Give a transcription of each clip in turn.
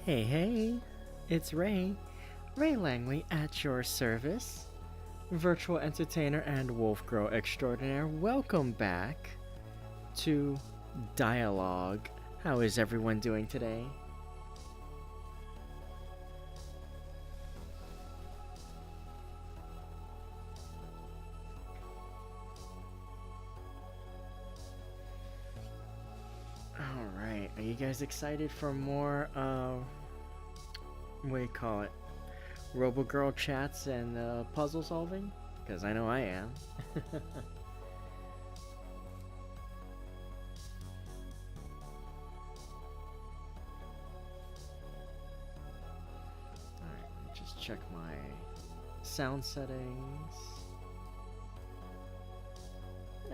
Hey, hey, it's Ray Langley at your service. Virtual entertainer and wolf girl extraordinaire. Welcome back to Dialogue. How is everyone doing today? Alright, are you guys excited for more, what do you call it? Robo Girl chats and puzzle solving? Because I know I am. Alright, let me just check my sound settings.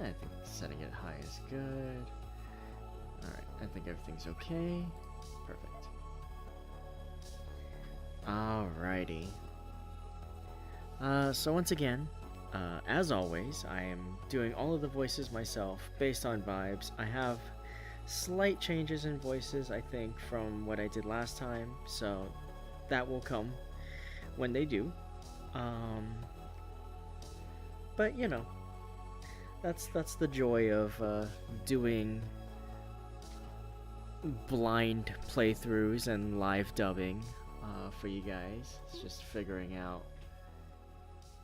I think setting it high is good. Alright, I think everything's okay. Perfect. Alrighty. So once again, as always, I am doing all of the voices myself based on vibes. I have slight changes in voices, I think, from what I did last time, so that will come when they do. But you know, that's the joy of doing blind playthroughs and live dubbing for you guys. It's just figuring out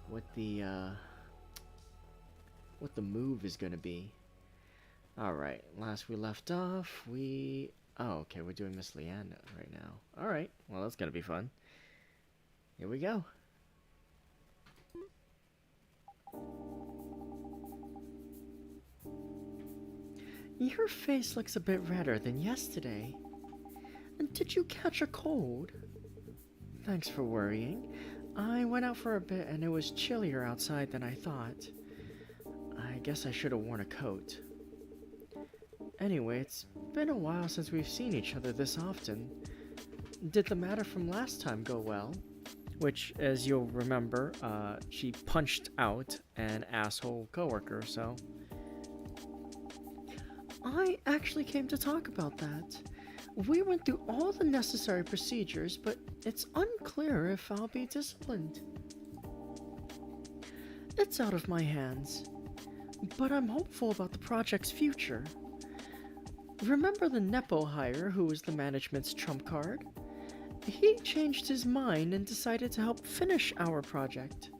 what the move is gonna be. Alright, last we left off, oh, okay, we're doing Miss Leanne right now. Alright, well, that's gonna be fun. Here we go. Your face looks a bit redder than yesterday. And did you catch a cold? Thanks for worrying. I went out for a bit and it was chillier outside than I thought. I guess I should have worn a coat. Anyway, it's been a while since we've seen each other this often. Did the matter from last time go well? Which, as you'll remember, she punched out an asshole coworker, so... I actually came to talk about that. We went through all the necessary procedures, but it's unclear if I'll be disciplined. It's out of my hands, but I'm hopeful about the project's future. Remember the Nepo hire who was the management's trump card? He changed his mind and decided to help finish our project.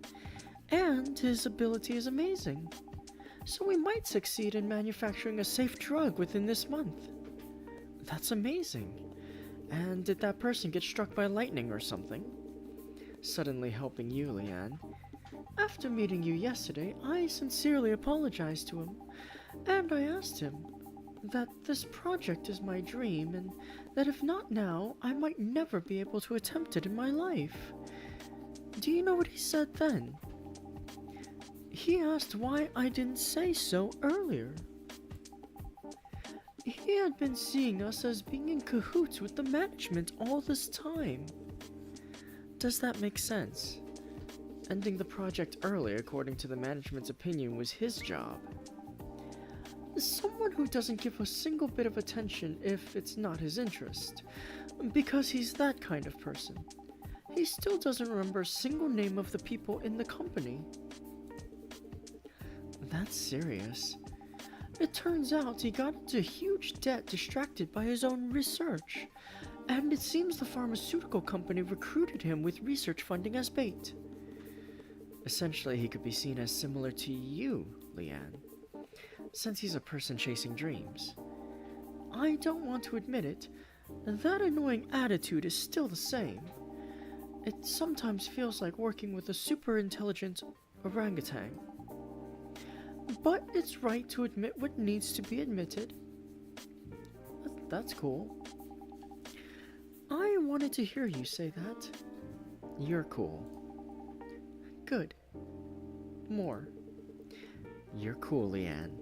And his ability is amazing. So we might succeed in manufacturing a safe drug within this month. That's amazing. And did that person get struck by lightning or something? Suddenly helping you, Leanne. After meeting you yesterday, I sincerely apologized to him. And I asked him that this project is my dream and that if not now, I might never be able to attempt it in my life. Do you know what he said then? He asked why I didn't say so earlier. He had been seeing us as being in cahoots with the management all this time. Does that make sense? Ending the project early, according to the management's opinion, was his job. Someone who doesn't give a single bit of attention if it's not his interest, because he's that kind of person. He still doesn't remember a single name of the people in the company. That's serious. It turns out he got into huge debt distracted by his own research, and it seems the pharmaceutical company recruited him with research funding as bait. Essentially, he could be seen as similar to you, Leanne, since he's a person chasing dreams. I don't want to admit it, that annoying attitude is still the same. It sometimes feels like working with a super intelligent orangutan. But it's right to admit what needs to be admitted. That's cool. I wanted to hear you say that. You're cool. Good. More. You're cool, Leanne.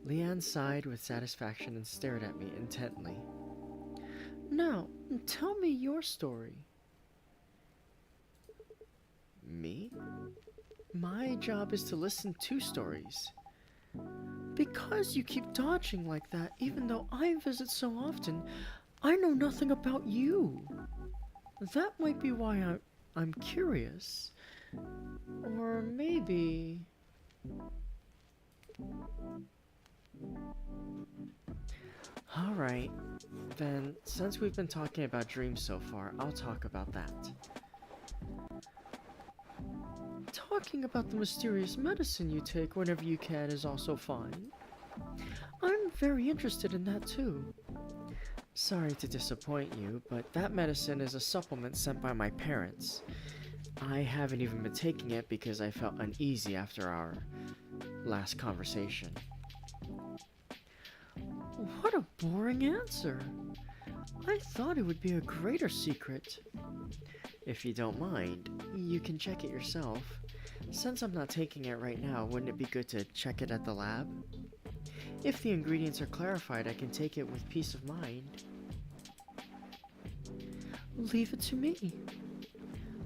Leanne sighed with satisfaction and stared at me intently. Now, tell me your story. Me? My job is to listen to stories. Because you keep dodging like that, even though I visit so often, I know nothing about you. That might be why I'm curious. Or maybe... Alright, then since we've been talking about dreams so far, I'll talk about that. Talking about the mysterious medicine you take whenever you can is also fine. I'm very interested in that too. Sorry to disappoint you, but that medicine is a supplement sent by my parents. I haven't even been taking it because I felt uneasy after our last conversation. What a boring answer. I thought it would be a greater secret. If you don't mind, you can check it yourself. Since I'm not taking it right now, wouldn't it be good to check it at the lab? If the ingredients are clarified, I can take it with peace of mind. Leave it to me.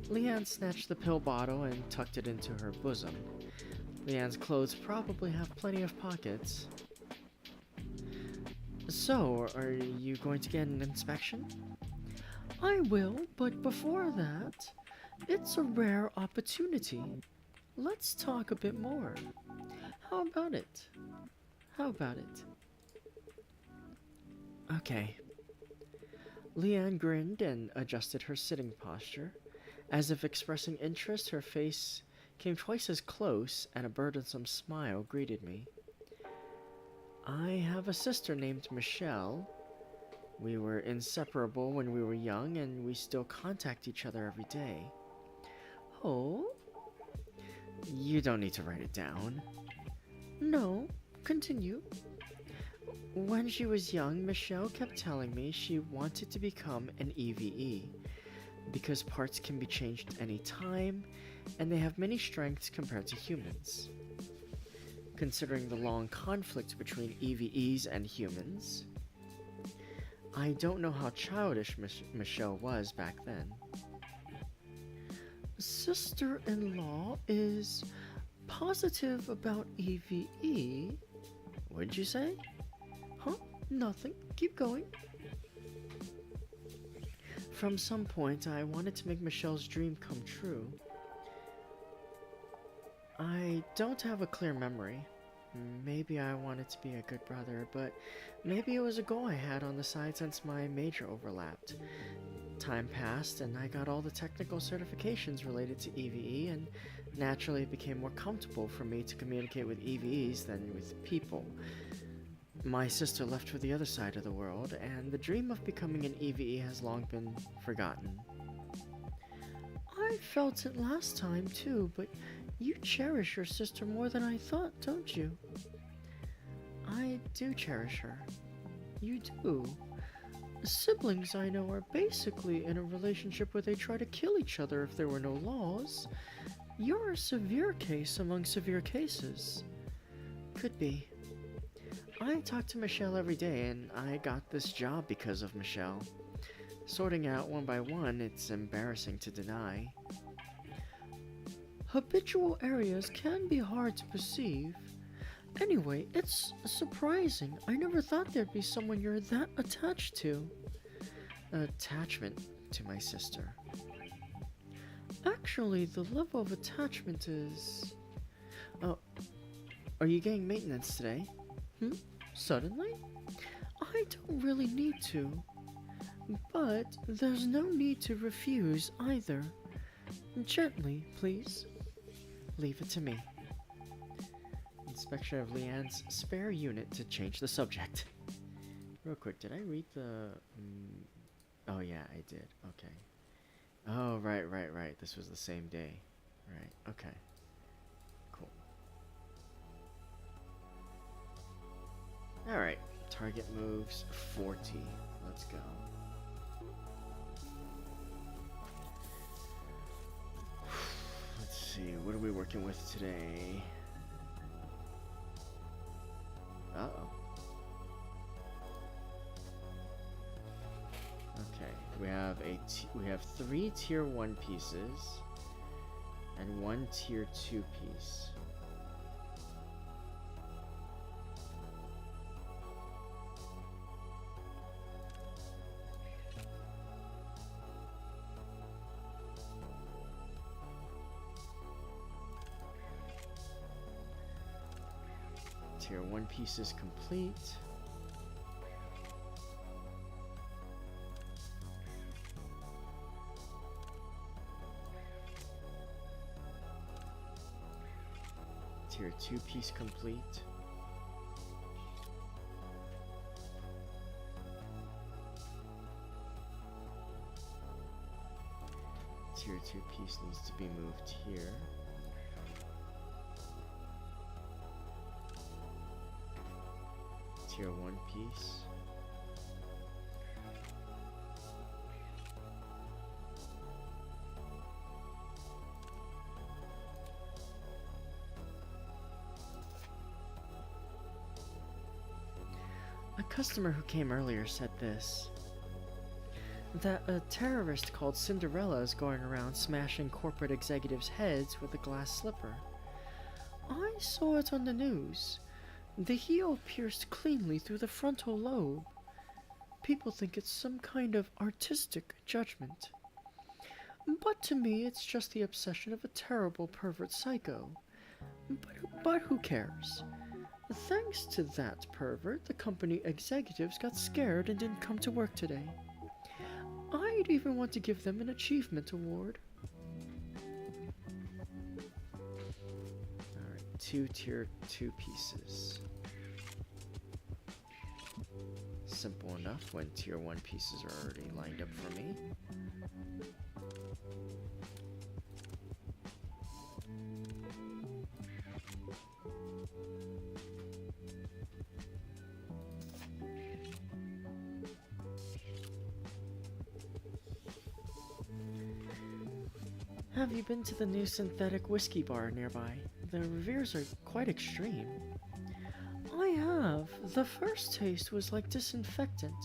Leanne snatched the pill bottle and tucked it into her bosom. Leanne's clothes probably have plenty of pockets. So, are you going to get an inspection? I will, but before that, it's a rare opportunity. Let's talk a bit more. How about it? How about it? Okay. Leanne grinned and adjusted her sitting posture. As if expressing interest, her face came twice as close, and a burdensome smile greeted me. I have a sister named Michelle. We were inseparable when we were young, and we still contact each other every day. Oh? You don't need to write it down. No, continue. When she was young, Michelle kept telling me she wanted to become an EVE, because parts can be changed any time, and they have many strengths compared to humans. Considering the long conflict between EVEs and humans, I don't know how childish Michelle was back then. Sister-in-law is positive about EVE? What'd you say? Huh? Nothing. Keep going. From some point, I wanted to make Michelle's dream come true. I don't have a clear memory. Maybe I wanted to be a good brother, but maybe it was a goal I had on the side since my major overlapped. Time passed, and I got all the technical certifications related to EVE, and naturally it became more comfortable for me to communicate with EVEs than with people. My sister left for the other side of the world, and the dream of becoming an EVE has long been forgotten. I felt it last time too, but you cherish your sister more than I thought, don't you? I do cherish her. You do. Siblings I know are basically in a relationship where they try to kill each other if there were no laws. You're a severe case among severe cases. Could be. I talk to Michelle every day, and I got this job because of Michelle. Sorting out one by one, it's embarrassing to deny. Habitual areas can be hard to perceive. Anyway, it's surprising. I never thought there'd be someone you're that attached to. Attachment to my sister. Actually, the level of attachment is... Oh, are you getting maintenance today? Suddenly? I don't really need to. But there's no need to refuse either. Gently, please. Leave it to me. Inspection of Leanne's spare unit to change the subject. Real quick, did I read the... Oh yeah, I did. Okay. Oh, right. This was the same day. Right, okay. Cool. Alright, target moves 40. Let's go. Let's see, what are we working with today? Uh-oh. Okay, we have 3 tier 1 pieces and 1 tier 2 piece. Tier 1 piece is complete. Tier 2 piece complete. Tier 2 piece needs to be moved here. Tier 1 piece. A customer who came earlier said this, that a terrorist called Cinderella is going around smashing corporate executives' heads with a glass slipper. I saw it on the news. The heel pierced cleanly through the frontal lobe. People think it's some kind of artistic judgment. But to me, it's just the obsession of a terrible pervert psycho. But who cares? Thanks to that pervert, the company executives got scared and didn't come to work today. I'd even want to give them an achievement award. Alright, 2 tier 2 pieces. Simple enough when tier 1 pieces are already lined up for me. Have you been to the new synthetic whiskey bar nearby? The reviews are quite extreme. I have. The first taste was like disinfectant,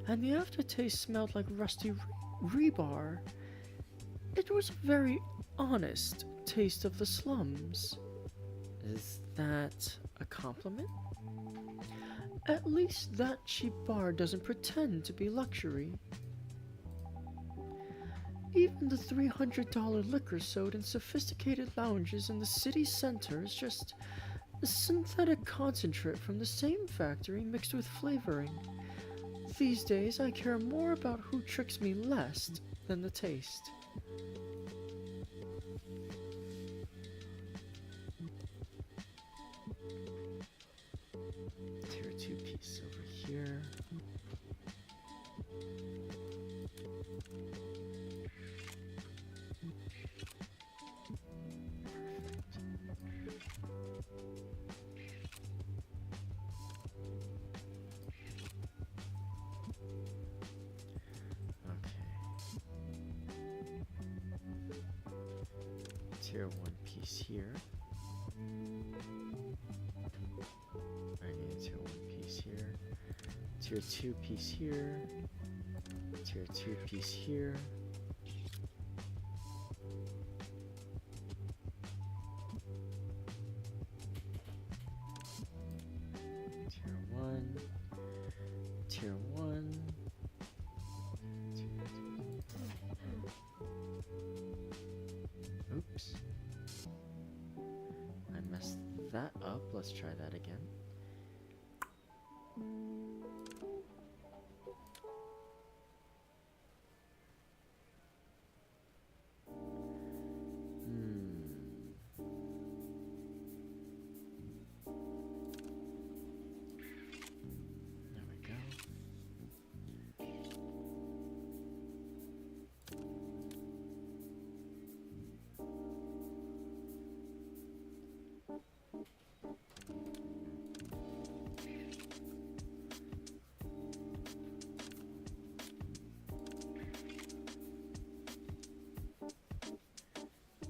and the aftertaste smelled like rusty rebar. It was a very honest taste of the slums. Is that a compliment? At least that cheap bar doesn't pretend to be luxury. Even the $300 liquor sold in sophisticated lounges in the city center is just a synthetic concentrate from the same factory mixed with flavoring. These days, I care more about who tricks me less than the taste. Tier 2 piece over here. Tier 1 piece here. I need a tier 1 piece here. Tier 2 piece here. Tier 2 piece here. Tier 1. Tier 1. Oops. I messed that up. Let's try that again. There we go.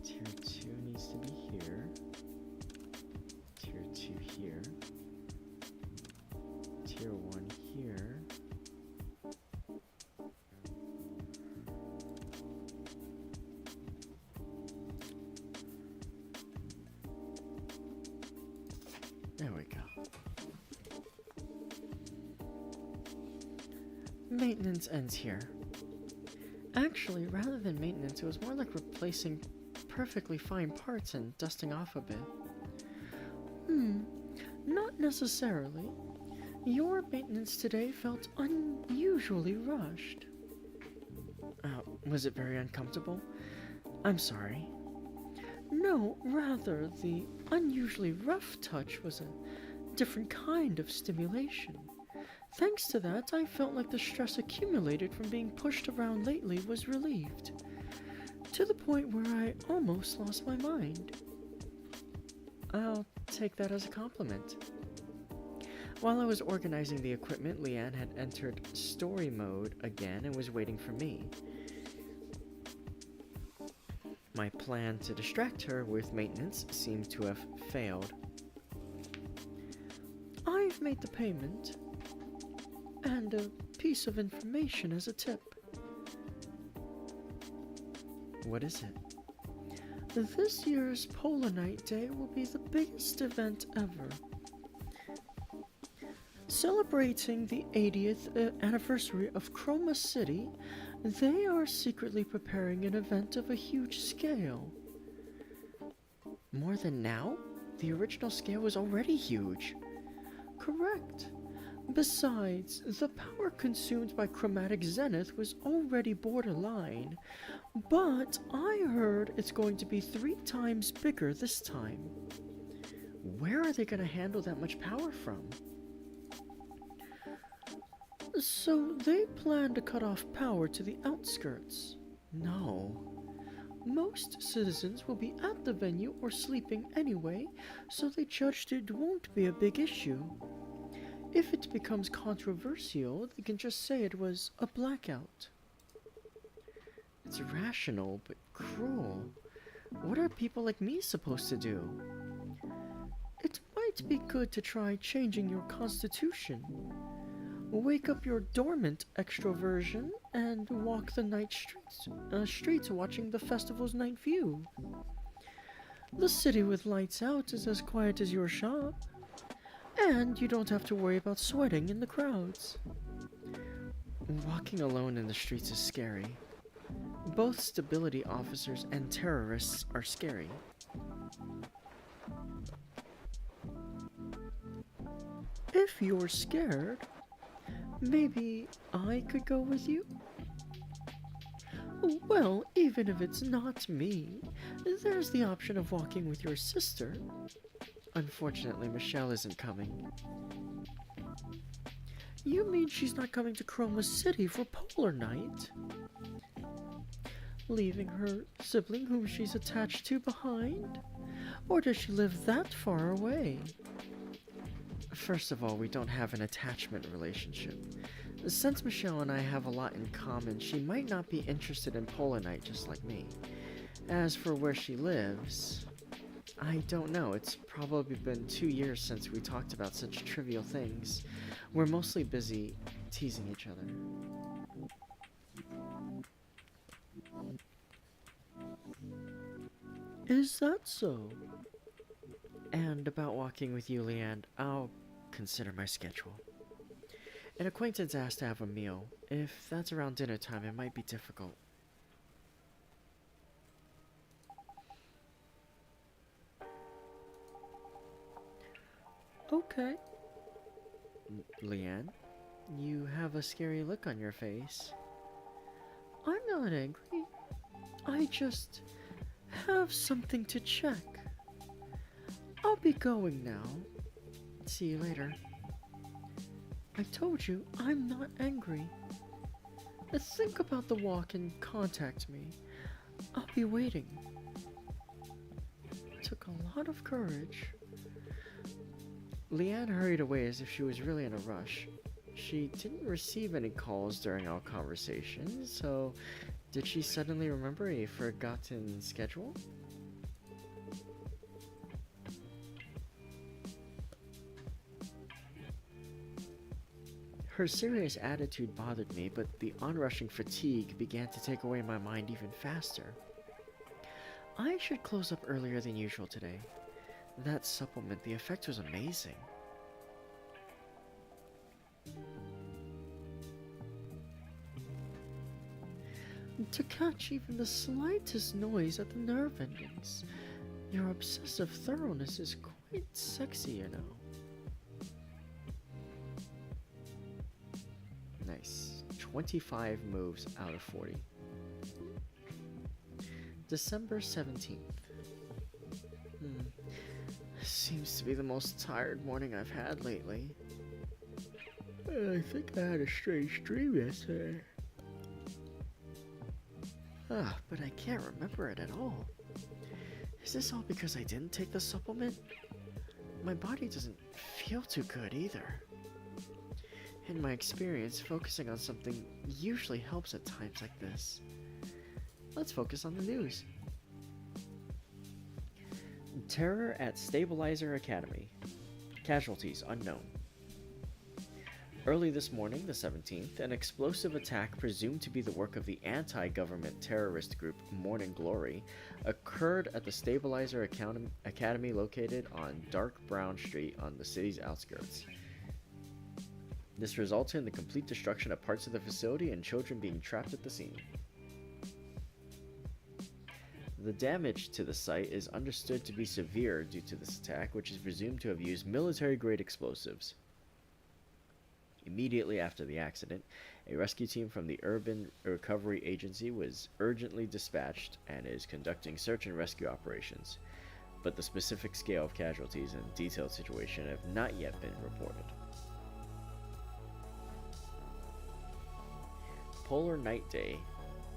Tier 2 needs to be here. Tier 2 here. Tier 1 here. There we go. Maintenance ends here. Actually, rather than maintenance, it was more like replacing perfectly fine parts and dusting off a bit. Not Not necessarily. Your maintenance today felt unusually rushed. Was it very uncomfortable? I'm sorry. No, rather, the unusually rough touch was a different kind of stimulation. Thanks to that, I felt like the stress accumulated from being pushed around lately was relieved, to the point where I almost lost my mind. I'll take that as a compliment. While I was organizing the equipment, Leanne had entered story mode again and was waiting for me. My plan to distract her with maintenance seemed to have failed. I've made the payment, and a piece of information as a tip. What is it? This year's Polar Night Day will be the biggest event ever. Celebrating the 80th anniversary of Chroma City, they are secretly preparing an event of a huge scale. More than now? The original scale was already huge. Correct. Besides, the power consumed by Chromatic Zenith was already borderline, but I heard it's going to be 3 times bigger this time. Where are they going to handle that much power from? So they plan to cut off power to the outskirts. No. Most citizens will be at the venue or sleeping anyway, so they judged it won't be a big issue. If it becomes controversial, they can just say it was a blackout. It's rational, but cruel. What are people like me supposed to do? It might be good to try changing your constitution. Wake up your dormant extroversion and walk the night streets watching the festival's night view. The city with lights out is as quiet as your shop, and you don't have to worry about sweating in the crowds. Walking alone in the streets is scary. Both stability officers and terrorists are scary. If you're scared, maybe I could go with you? Well, even if it's not me, there's the option of walking with your sister. Unfortunately, Michelle isn't coming. You mean she's not coming to Chroma City for Polar Night? Leaving her sibling whom she's attached to behind? Or does she live that far away? First of all, we don't have an attachment relationship. Since Michelle and I have a lot in common, she might not be interested in Polar Night just like me. As for where she lives, I don't know. It's probably been 2 years since we talked about such trivial things. We're mostly busy teasing each other. Is that so? And about walking with you, Leanne, I'll consider my schedule. An acquaintance asked to have a meal. If that's around dinner time, it might be difficult. Okay. Leanne, you have a scary look on your face. I'm not angry. I just have something to check. I'll be going now. See you later. I told you, I'm not angry. Think about the walk and contact me. I'll be waiting. It took a lot of courage. Leanne hurried away as if she was really in a rush. She didn't receive any calls during our conversation, so did she suddenly remember a forgotten schedule? Her serious attitude bothered me, but the onrushing fatigue began to take away my mind even faster. I should close up earlier than usual today. That supplement, the effect was amazing. To catch even the slightest noise at the nerve endings. Your obsessive thoroughness is quite sexy, you know. 25 moves out of 40. December 17th. Seems to be the most tired morning I've had lately. I think I had a strange dream yesterday. But I can't remember it at all. Is this all because I didn't take the supplement? My body doesn't feel too good either. In my experience, focusing on something usually helps at times like this. Let's focus on the news. Terror at Stabilizer Academy. Casualties unknown. Early this morning, the 17th, an explosive attack presumed to be the work of the anti-government terrorist group Morning Glory occurred at the Stabilizer Academy located on Dark Brown Street on the city's outskirts. This resulted in the complete destruction of parts of the facility and children being trapped at the scene. The damage to the site is understood to be severe due to this attack, which is presumed to have used military-grade explosives. Immediately after the accident, a rescue team from the Urban Recovery Agency was urgently dispatched and is conducting search and rescue operations, but the specific scale of casualties and detailed situation have not yet been reported. Polar Night Day,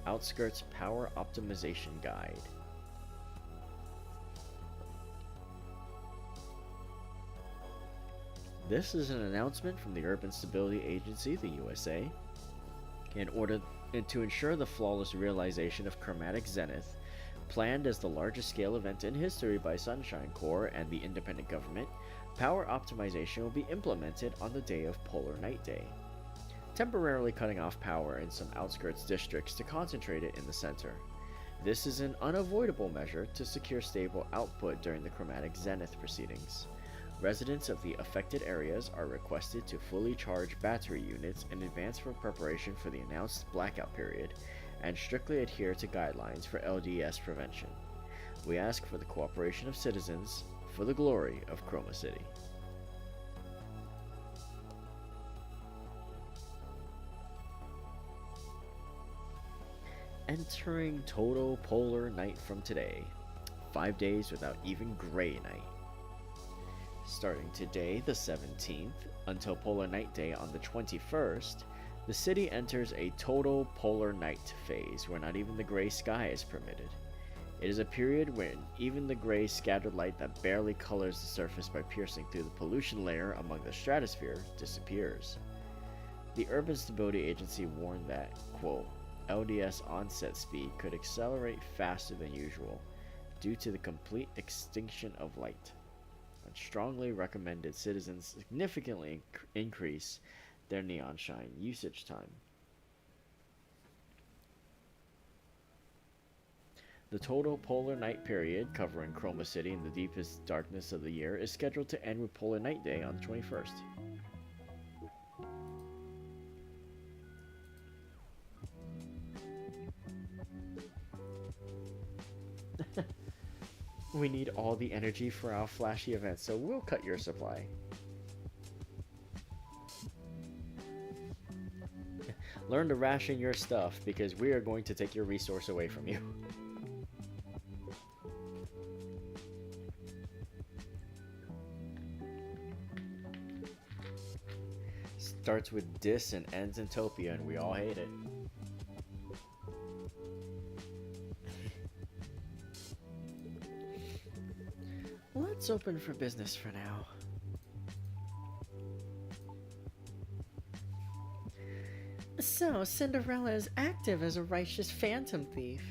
Outskirts Power Optimization Guide. This is an announcement from the Urban Stability Agency, the USA, to ensure the flawless realization of Chromatic Zenith, planned as the largest scale event in history by Sunshine Corps and the independent government. Power optimization will be implemented on the day of Polar Night Day, temporarily cutting off power in some outskirts districts to concentrate it in the center. This is an unavoidable measure to secure stable output during the Chromatic Zenith proceedings. Residents of the affected areas are requested to fully charge battery units in advance for preparation for the announced blackout period, and strictly adhere to guidelines for LDS prevention. We ask for the cooperation of citizens for the glory of Chroma City. Entering total polar night from today. 5 days without even gray night. Starting today, the 17th, until Polar Night Day on the 21st, the city enters a total polar night phase where not even the gray sky is permitted. It is a period when even the gray scattered light that barely colors the surface by piercing through the pollution layer among the stratosphere disappears. The Urban Stability Agency warned that, quote, LDS onset speed could accelerate faster than usual due to the complete extinction of light, and strongly recommended citizens significantly increase their neon shine usage time. The total polar night period, covering Chroma City in the deepest darkness of the year, is scheduled to end with Polar Night Day on the 21st. We need all the energy for our flashy event, so we'll cut your supply. Learn to ration your stuff, because we are going to take your resource away from you. Starts with Dis and ends in Topia, and we all hate it. Let's open for business for now. So, Cinderella is active as a righteous phantom thief.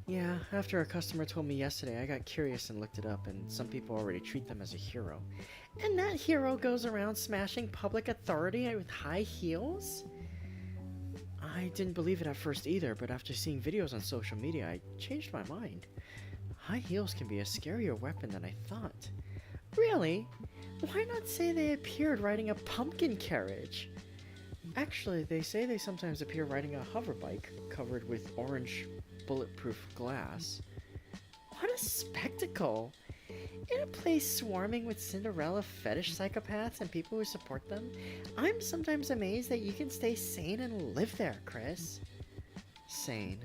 Yeah, after a customer told me yesterday, I got curious and looked it up, and some people already treat them as a hero. And that hero goes around smashing public authority with high heels? I didn't believe it at first either, but after seeing videos on social media, I changed my mind. High heels can be a scarier weapon than I thought. Really? Why not say they appeared riding a pumpkin carriage? Actually, they say they sometimes appear riding a hoverbike covered with orange bulletproof glass. What a spectacle! In a place swarming with Cinderella fetish psychopaths and people who support them, I'm sometimes amazed that you can stay sane and live there, Chris. Sane.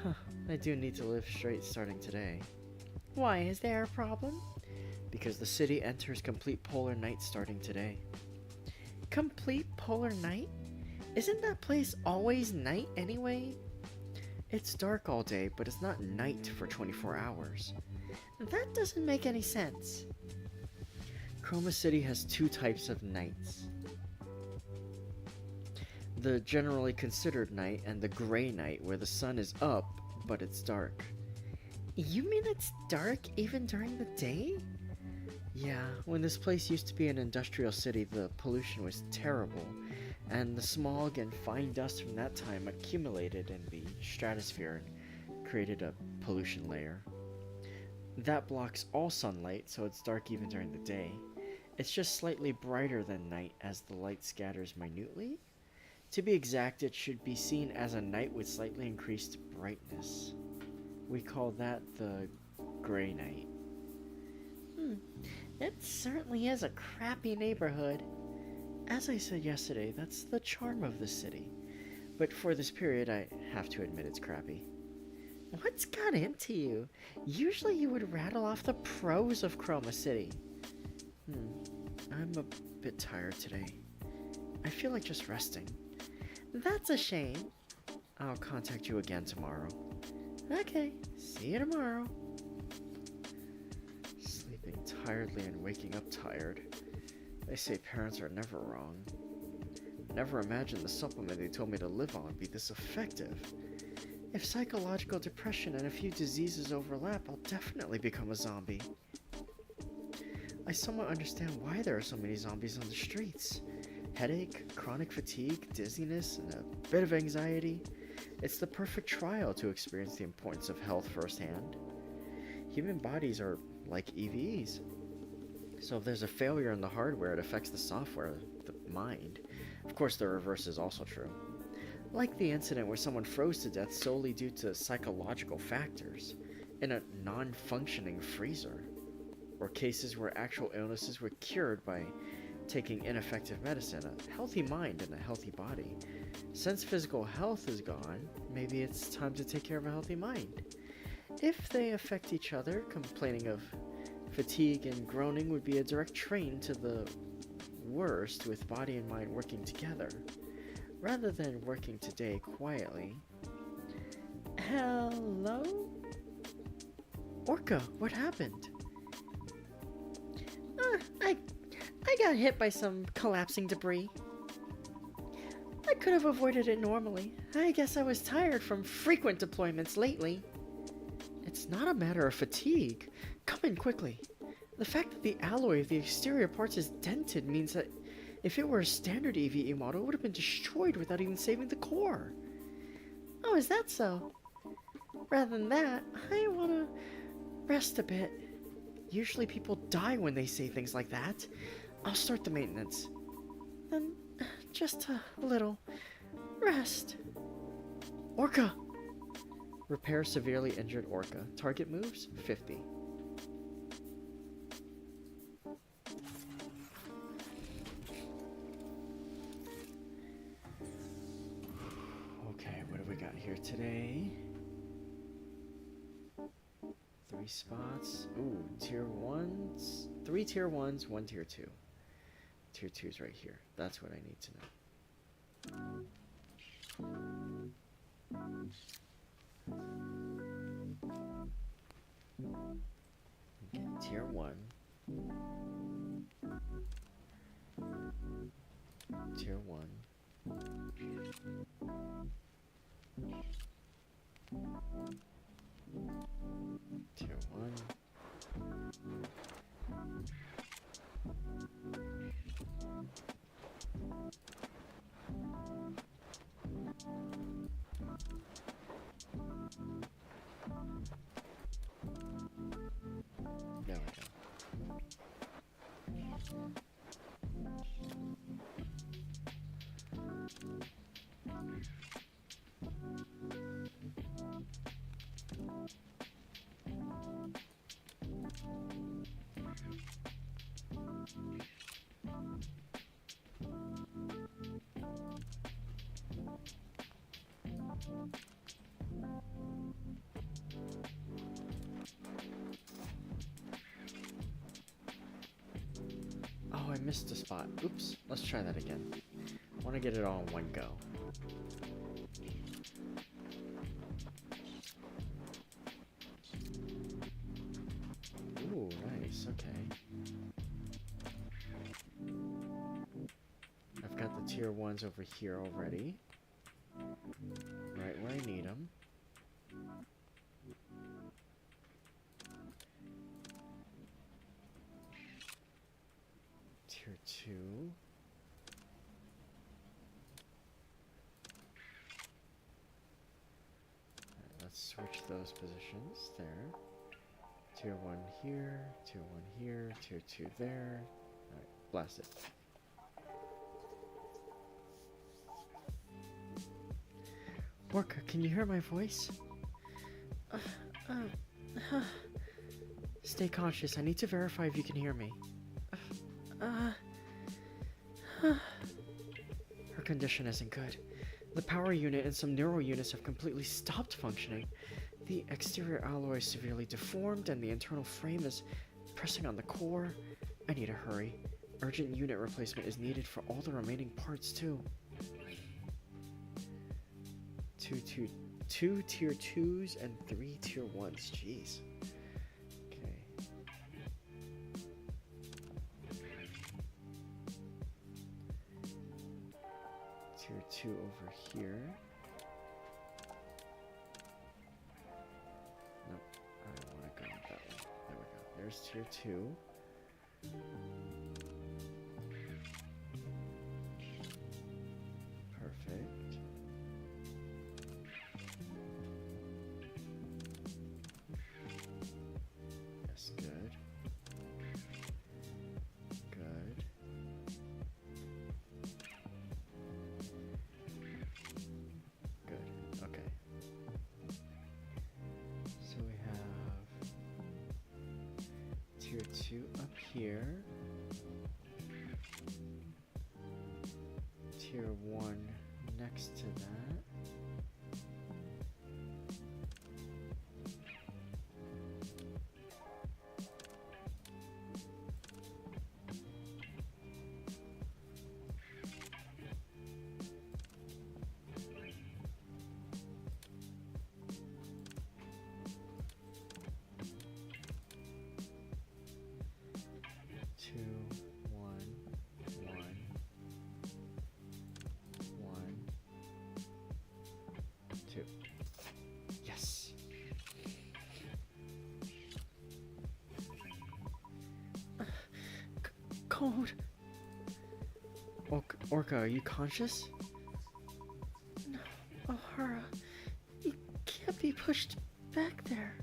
Huh, I do need to live straight starting today. Why, is there a problem? Because the city enters complete polar night starting today. Complete polar night? Isn't that place always night anyway? It's dark all day, but it's not night for 24 hours. That doesn't make any sense. Chroma City has two types of nights. The generally considered night and the gray night, where the sun is up, but it's dark. You mean it's dark even during the day? Yeah, when this place used to be an industrial city, the pollution was terrible, and the smog and fine dust from that time accumulated in the stratosphere and created a pollution layer. That blocks all sunlight, so it's dark even during the day. It's just slightly brighter than night as the light scatters minutely. To be exact, it should be seen as a night with slightly increased brightness. We call that the gray night. It certainly is a crappy neighborhood. As I said yesterday, that's the charm of the city. But for this period, I have to admit it's crappy. What's got into you? Usually you would rattle off the pros of Chroma City. I'm a bit tired today. I feel like just resting. That's a shame. I'll contact you again tomorrow. Okay, see you tomorrow. Sleeping tiredly and waking up tired. They say parents are never wrong. Never imagined the supplement they told me to live on would be this effective. If psychological depression and a few diseases overlap, I'll definitely become a zombie. I somewhat understand why there are so many zombies on the streets. Headache, chronic fatigue, dizziness, and a bit of anxiety. It's the perfect trial to experience the importance of health firsthand. Human bodies are like EVs. So if there's a failure in the hardware, it affects the software, the mind. Of course, the reverse is also true. Like the incident where someone froze to death solely due to psychological factors in a non-functioning freezer. Or cases where actual illnesses were cured by taking ineffective medicine, a healthy mind and a healthy body. Since physical health is gone, maybe it's time to take care of a healthy mind. If they affect each other, complaining of fatigue and groaning would be a direct train to the worst with body and mind working together, rather than working today quietly. Hello? Orca, what happened? I got hit by some collapsing debris. I could have avoided it normally. I guess I was tired from frequent deployments lately. It's not a matter of fatigue. Come in quickly. The fact that the alloy of the exterior parts is dented means that if it were a standard EVE model, it would have been destroyed without even saving the core. Oh, is that so? Rather than that, I want to rest a bit. Usually people die when they say things like that. I'll start the maintenance. Then, just a little rest. Orca! Repair severely injured Orca. Target moves, 50. Okay, what do we got here today? 3 spots. Ooh, tier 1s. 3 tier 1s, 1 tier 2. Tier 2's right here. That's what I need to know. Okay, tier 1. Tier 1. Tier 1. There we go. missed a spot. Oops. Let's try that again. I want to get it all in one go. Ooh, nice. Okay. I've got the tier 1s over here already. Right where I need them. Tier 2. Alright, let's switch those positions there. Tier 1 here, tier 1 here, tier 2 there. Alright, blast it. Orca, can you hear my voice? Stay conscious. I need to verify if you can hear me. Her condition isn't good. The power unit and some neural units have completely stopped functioning. The exterior alloy is severely deformed and the internal frame is pressing on the core. I need to hurry. Urgent unit replacement is needed for all the remaining parts too. Two tier 2s and 3 tier 1s. Jeez. Okay. Tier 2 over here. Nope. I don't want to go with that one. There we go. There's tier 2. Perfect. Yes, good. Good. Good. Okay. So we have tier 2 up here. Tier 1 next to that. Yes. Cold. Orca, are you conscious? No, O'Hara. You can't be pushed back there.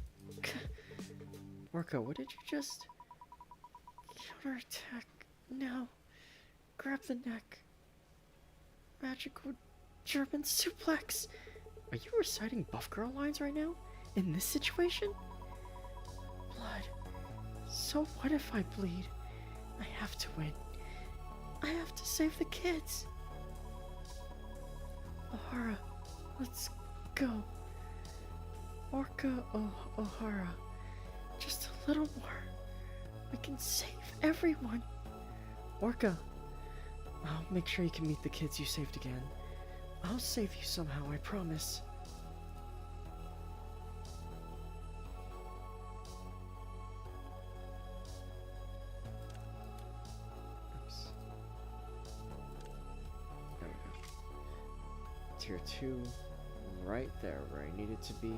Orca, what did you just... Counterattack. Now. Grab the neck. Magical German suplex. Are you reciting Buff Girl lines right now? In this situation? Blood. So what if I bleed? I have to win. I have to save the kids. O'Hara, let's go. Orca O'Hara. Just a little more. We can save everyone. Orca, I'll make sure you can meet the kids you saved again. I'll save you somehow, I promise. Oops. There we go. Tier 2, right there where I needed to be.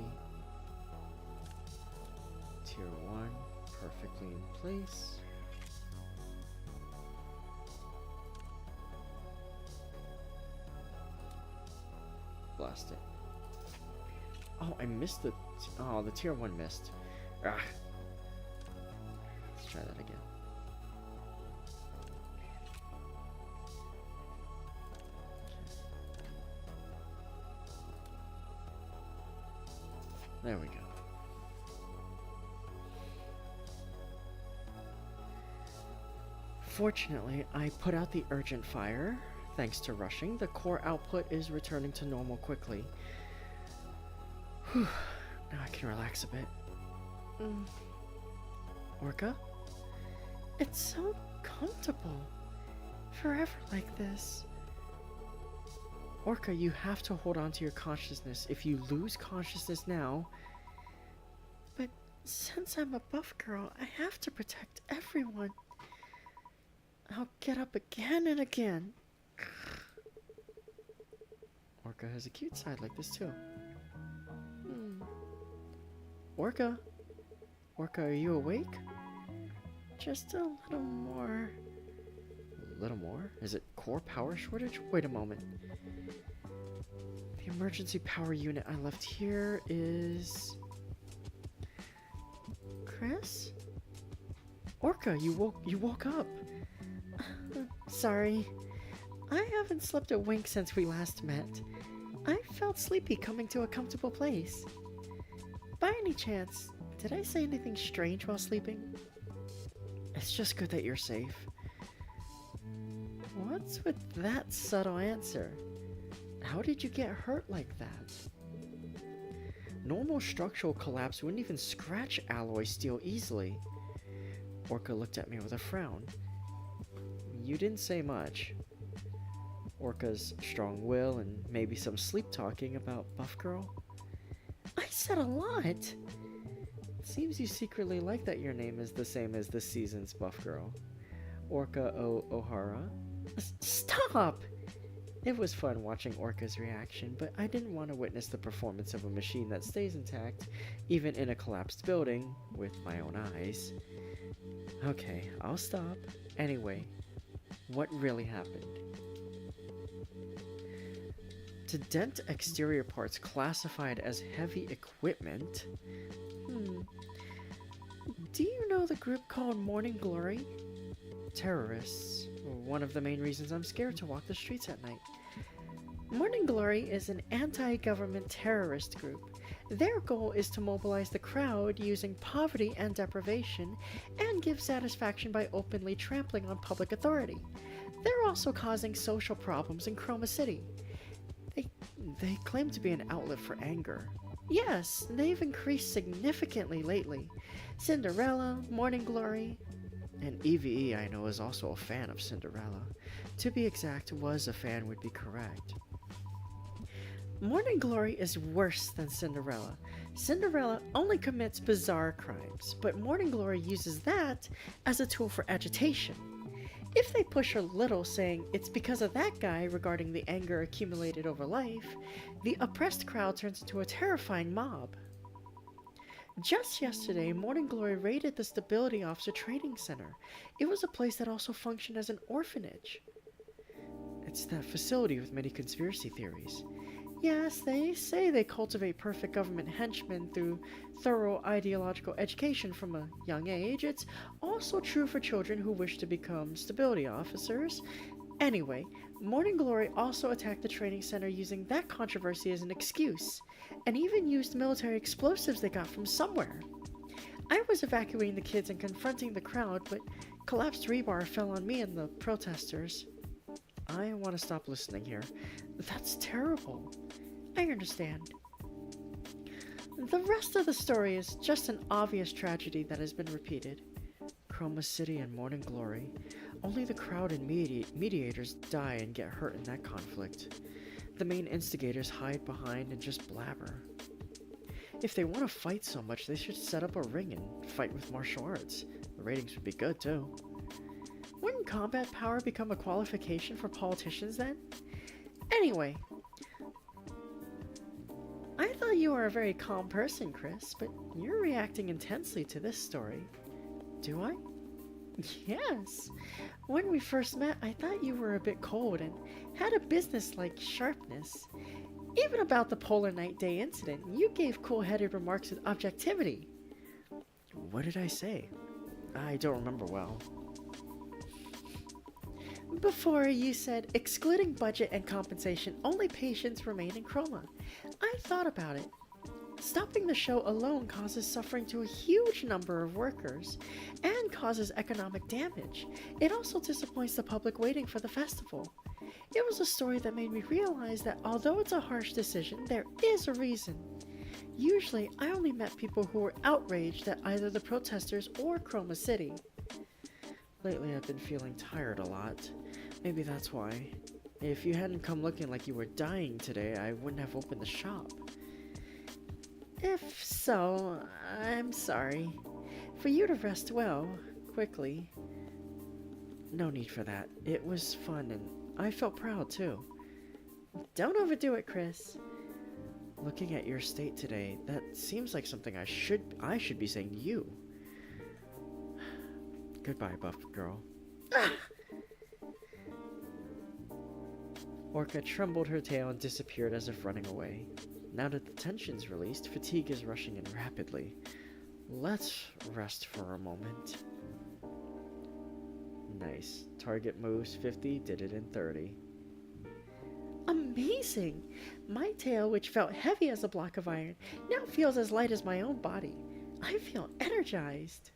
Tier 1, perfectly in place. Blast it. Oh, I missed the... oh, the tier 1 missed. Ah. Let's try that again. There we go. Fortunately, I put out the urgent fire. Thanks to rushing, the core output is returning to normal quickly. Whew. Now I can relax a bit. Orca? It's so comfortable. forever like this. Orca, you have to hold on to your consciousness. If you lose consciousness now... But since I'm a buff girl, I have to protect everyone. I'll get up again and again. Orca has a cute side like this too. Orca? Orca, are you awake? Just a little more. A little more? Is it core power shortage? Wait a moment. The emergency power unit I left here is... Chris? Orca, you woke up. Sorry. I haven't slept a wink since we last met. I felt sleepy coming to a comfortable place. By any chance, did I say anything strange while sleeping? It's just good that you're safe. What's with that subtle answer? How did you get hurt like that? Normal structural collapse wouldn't even scratch alloy steel easily. Orca looked at me with a frown. You didn't say much. Orca's strong will and maybe some sleep talking about Buff Girl. I said a lot! Seems you secretly like that your name is the same as this season's Buff Girl. Orca O'Hara. Stop! It was fun watching Orca's reaction, but I didn't want to witness the performance of a machine that stays intact, even in a collapsed building, with my own eyes. Okay, I'll stop. Anyway, what really happened? To dent exterior parts classified as heavy equipment? Do you know the group called Morning Glory? Terrorists. One of the main reasons I'm scared to walk the streets at night. Morning Glory is an anti-government terrorist group. Their goal is to mobilize the crowd using poverty and deprivation and give satisfaction by openly trampling on public authority. They're also causing social problems in Chroma City. They claim to be an outlet for anger. Yes, they've increased significantly lately. Cinderella, Morning Glory, and EVE I know is also a fan of Cinderella. To be exact, was a fan would be correct. Morning Glory is worse than Cinderella. Cinderella only commits bizarre crimes, but Morning Glory uses that as a tool for agitation. If they push a little, saying it's because of that guy regarding the anger accumulated over life, the oppressed crowd turns into a terrifying mob. Just yesterday, Morning Glory raided the Stability Officer Training Center. It was a place that also functioned as an orphanage. It's that facility with many conspiracy theories. Yes, they say they cultivate perfect government henchmen through thorough ideological education from a young age. It's also true for children who wish to become stability officers. Anyway, Morning Glory also attacked the training center using that controversy as an excuse, and even used military explosives they got from somewhere. I was evacuating the kids and confronting the crowd, but collapsed rebar fell on me and the protesters. I want to stop listening here. That's terrible. I understand. The rest of the story is just an obvious tragedy that has been repeated. Chroma City and Morning Glory. Only the crowd and mediators die and get hurt in that conflict. The main instigators hide behind and just blabber. If they want to fight so much, they should set up a ring and fight with martial arts. The ratings would be good too. Wouldn't combat power become a qualification for politicians then? Anyway, I thought you were a very calm person, Chris, but you're reacting intensely to this story. Do I? Yes. When we first met, I thought you were a bit cold and had a business-like sharpness. Even about the Polar Night Day incident, you gave cool-headed remarks with objectivity. What did I say? I don't remember well. Before, you said, excluding budget and compensation, only patients remain in Chroma. I thought about it. Stopping the show alone causes suffering to a huge number of workers and causes economic damage. It also disappoints the public waiting for the festival. It was a story that made me realize that although it's a harsh decision, there is a reason. Usually, I only met people who were outraged at either the protesters or Chroma City. Lately, I've been feeling tired a lot. Maybe that's why. If you hadn't come looking like you were dying today, I wouldn't have opened the shop. If so, I'm sorry. For you to rest well, quickly. No need for that. It was fun and I felt proud too. Don't overdo it, Chris. Looking at your state today, that seems like something I should be saying to you. Goodbye, buff girl. Ah! Orca trembled her tail and disappeared as if running away. Now that the tension's released, fatigue is rushing in rapidly. Let's rest for a moment. Nice. Target moves 50, did it in 30. Amazing! My tail, which felt heavy as a block of iron, now feels as light as my own body. I feel energized.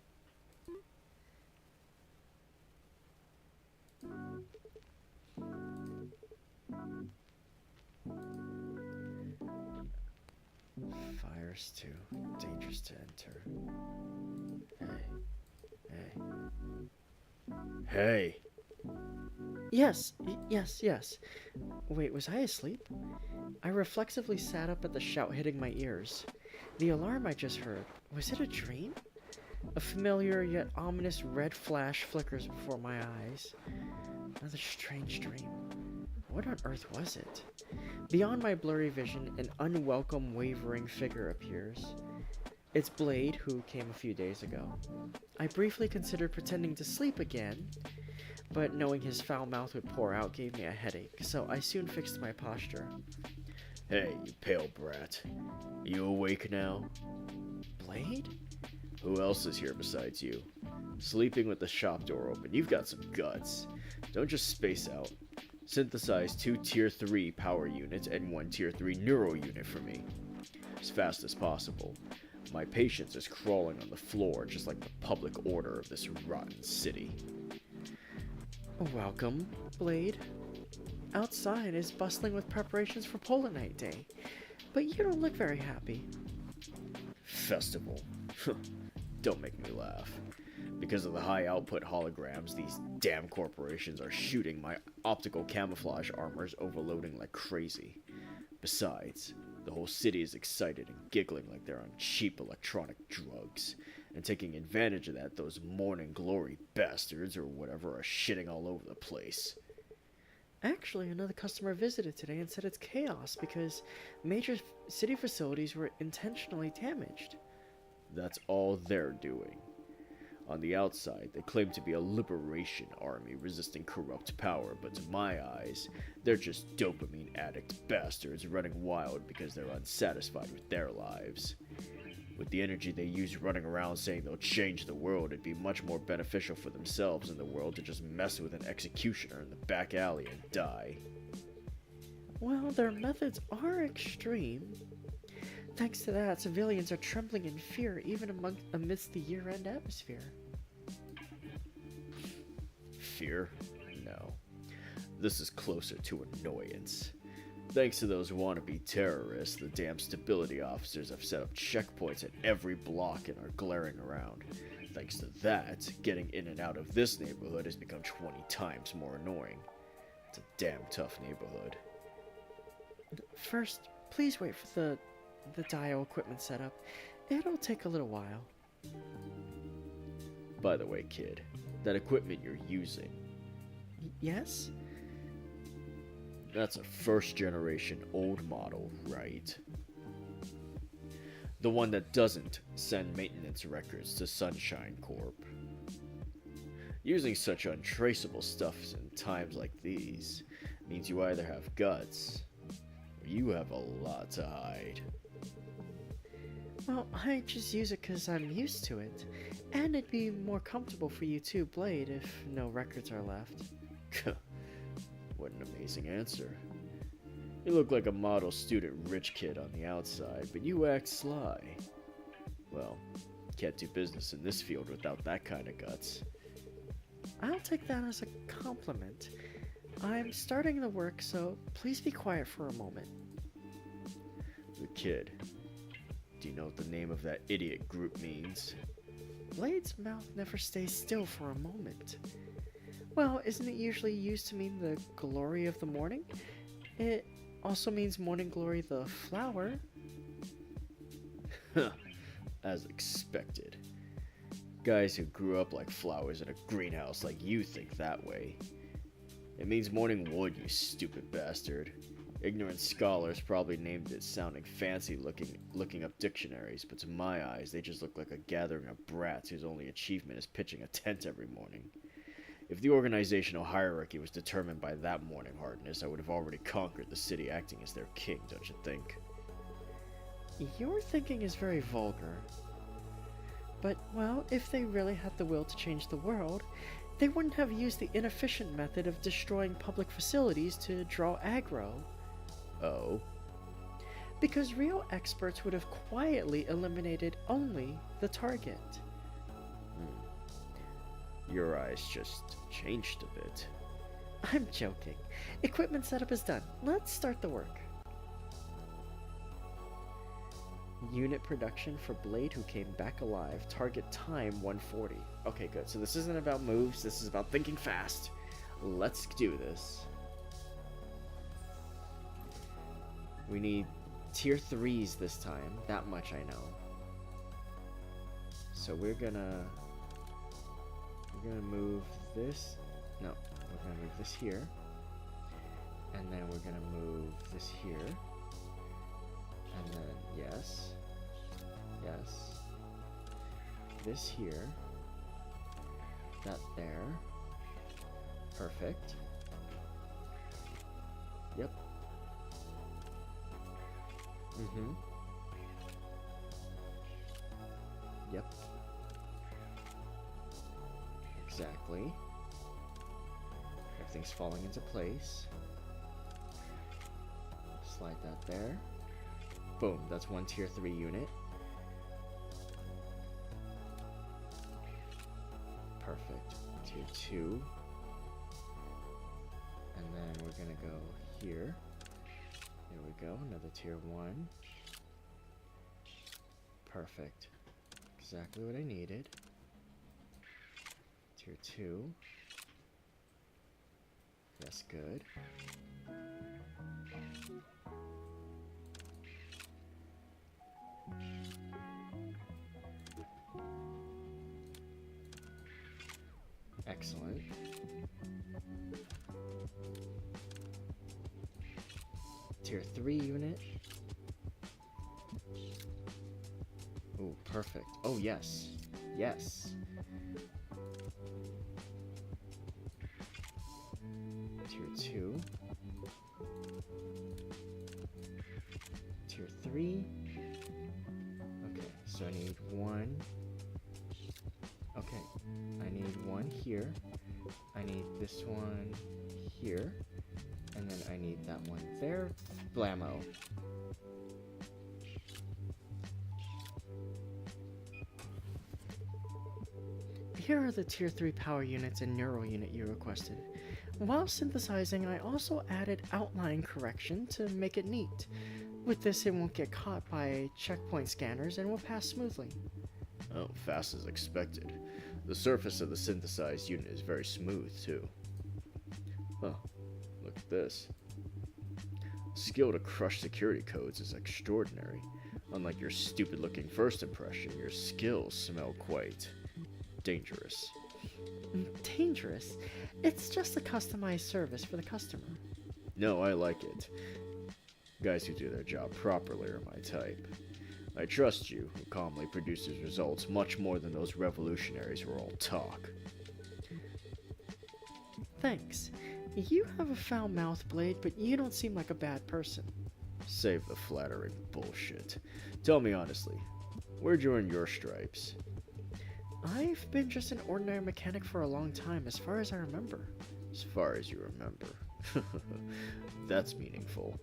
Fire's too dangerous to enter. Hey. Yes. Wait, was I asleep? I reflexively sat up at the shout hitting my ears. The alarm I just heard, was it a dream? A familiar yet ominous red flash flickers before my eyes. Another strange dream. What on earth was it? Beyond my blurry vision, an unwelcome, wavering figure appears. It's Blade, who came a few days ago. I briefly considered pretending to sleep again, but knowing his foul mouth would pour out gave me a headache, so I soon fixed my posture. Hey, you pale brat. Are you awake now? Blade? Who else is here besides you? Sleeping with the shop door open. You've got some guts. Don't just space out. Synthesize 2 Tier 3 power units and 1 Tier 3 neuro unit for me. As fast as possible. My patience is crawling on the floor just like the public order of this rotten city. Welcome, Blade. Outside is bustling with preparations for Polanite Day, but you don't look very happy. Festival. Don't make me laugh. Because of the high output holograms, these damn corporations are shooting my optical camouflage armors overloading like crazy. Besides, the whole city is excited and giggling like they're on cheap electronic drugs. And taking advantage of that, those morning glory bastards or whatever are shitting all over the place. Actually, another customer visited today and said it's chaos because major city facilities were intentionally damaged. That's all they're doing. On the outside, they claim to be a liberation army resisting corrupt power, but to my eyes, they're just dopamine addict bastards running wild because they're unsatisfied with their lives. With the energy they use running around saying they'll change the world, it'd be much more beneficial for themselves and the world to just mess with an executioner in the back alley and die. Well, their methods are extreme. Thanks to that, civilians are trembling in fear even amidst the year-end atmosphere. Fear? No. This is closer to annoyance. Thanks to those wannabe terrorists, the damn stability officers have set up checkpoints at every block and are glaring around. Thanks to that, getting in and out of this neighborhood has become 20 times more annoying. It's a damn tough neighborhood. First, please wait for the dial equipment setup. It'll take a little while. By the way, kid, that equipment you're using. Yes? That's a first-generation old model, right? The one that doesn't send maintenance records to Sunshine Corp. Using such untraceable stuff in times like these means you either have guts, or you have a lot to hide. Well, I just use it because I'm used to it. And it'd be more comfortable for you too, Blade, if no records are left. What an amazing answer. You look like a model student rich kid on the outside, but you act sly. Well, can't do business in this field without that kind of guts. I'll take that as a compliment. I'm starting the work, so please be quiet for a moment. The kid. Do you know what the name of that idiot group means? Blade's mouth never stays still for a moment. Well, isn't it usually used to mean the glory of the morning? It also means morning glory the flower. As expected. Guys who grew up like flowers in a greenhouse like you think that way. It means morning wood, you stupid bastard. Ignorant scholars probably named it sounding fancy looking up dictionaries, but to my eyes, they just look like a gathering of brats whose only achievement is pitching a tent every morning. If the organizational hierarchy was determined by that morning hardness, I would have already conquered the city acting as their king, don't you think? Your thinking is very vulgar. But, well, if they really had the will to change the world, they wouldn't have used the inefficient method of destroying public facilities to draw aggro. Oh? Because real experts would have quietly eliminated only the target. Your eyes just changed a bit. I'm joking. Equipment setup is done. Let's start the work. Unit production for Blade who came back alive. Target time 140. Okay, good. So this isn't about moves. This is about thinking fast. Let's do this. We need tier 3s this time. That much I know. So we're gonna move this. No, we're gonna move this here. And then we're gonna move this here. And then, yes. Yes. This here. That there. Perfect. Yep. Mm-hmm. Yep. Exactly. Everything's falling into place. Slide that there. Boom, that's one tier 3 unit. Perfect. Tier 2. And then we're gonna go here. There we go, another tier 1. Perfect. Exactly what I needed. Tier 2. Yes, good. Excellent. Tier 3 unit. Oh, perfect. Oh, yes. Yes. Tier 2. Tier 3. Okay, so I need 1. Okay, I need 1 here. I need this one here. And then I need that one there. Blammo. Here are the tier 3 power units and neural unit you requested. While synthesizing, I also added outline correction to make it neat. With this, it won't get caught by checkpoint scanners and will pass smoothly. Oh, fast as expected. The surface of the synthesized unit is very smooth, too. Huh, look at this. Skill to crush security codes is extraordinary. Unlike your stupid-looking first impression, your skills smell quite dangerous. Dangerous? It's just a customized service for the customer. No, I like it. Guys who do their job properly are my type. I trust you, who calmly produces results much more than those revolutionaries who are all talk. Thanks. You have a foul mouth, Blade, but you don't seem like a bad person. Save the flattering bullshit. Tell me honestly, where'd you earn your stripes? I've been just an ordinary mechanic for a long time, as far as I remember. As far as you remember. That's meaningful.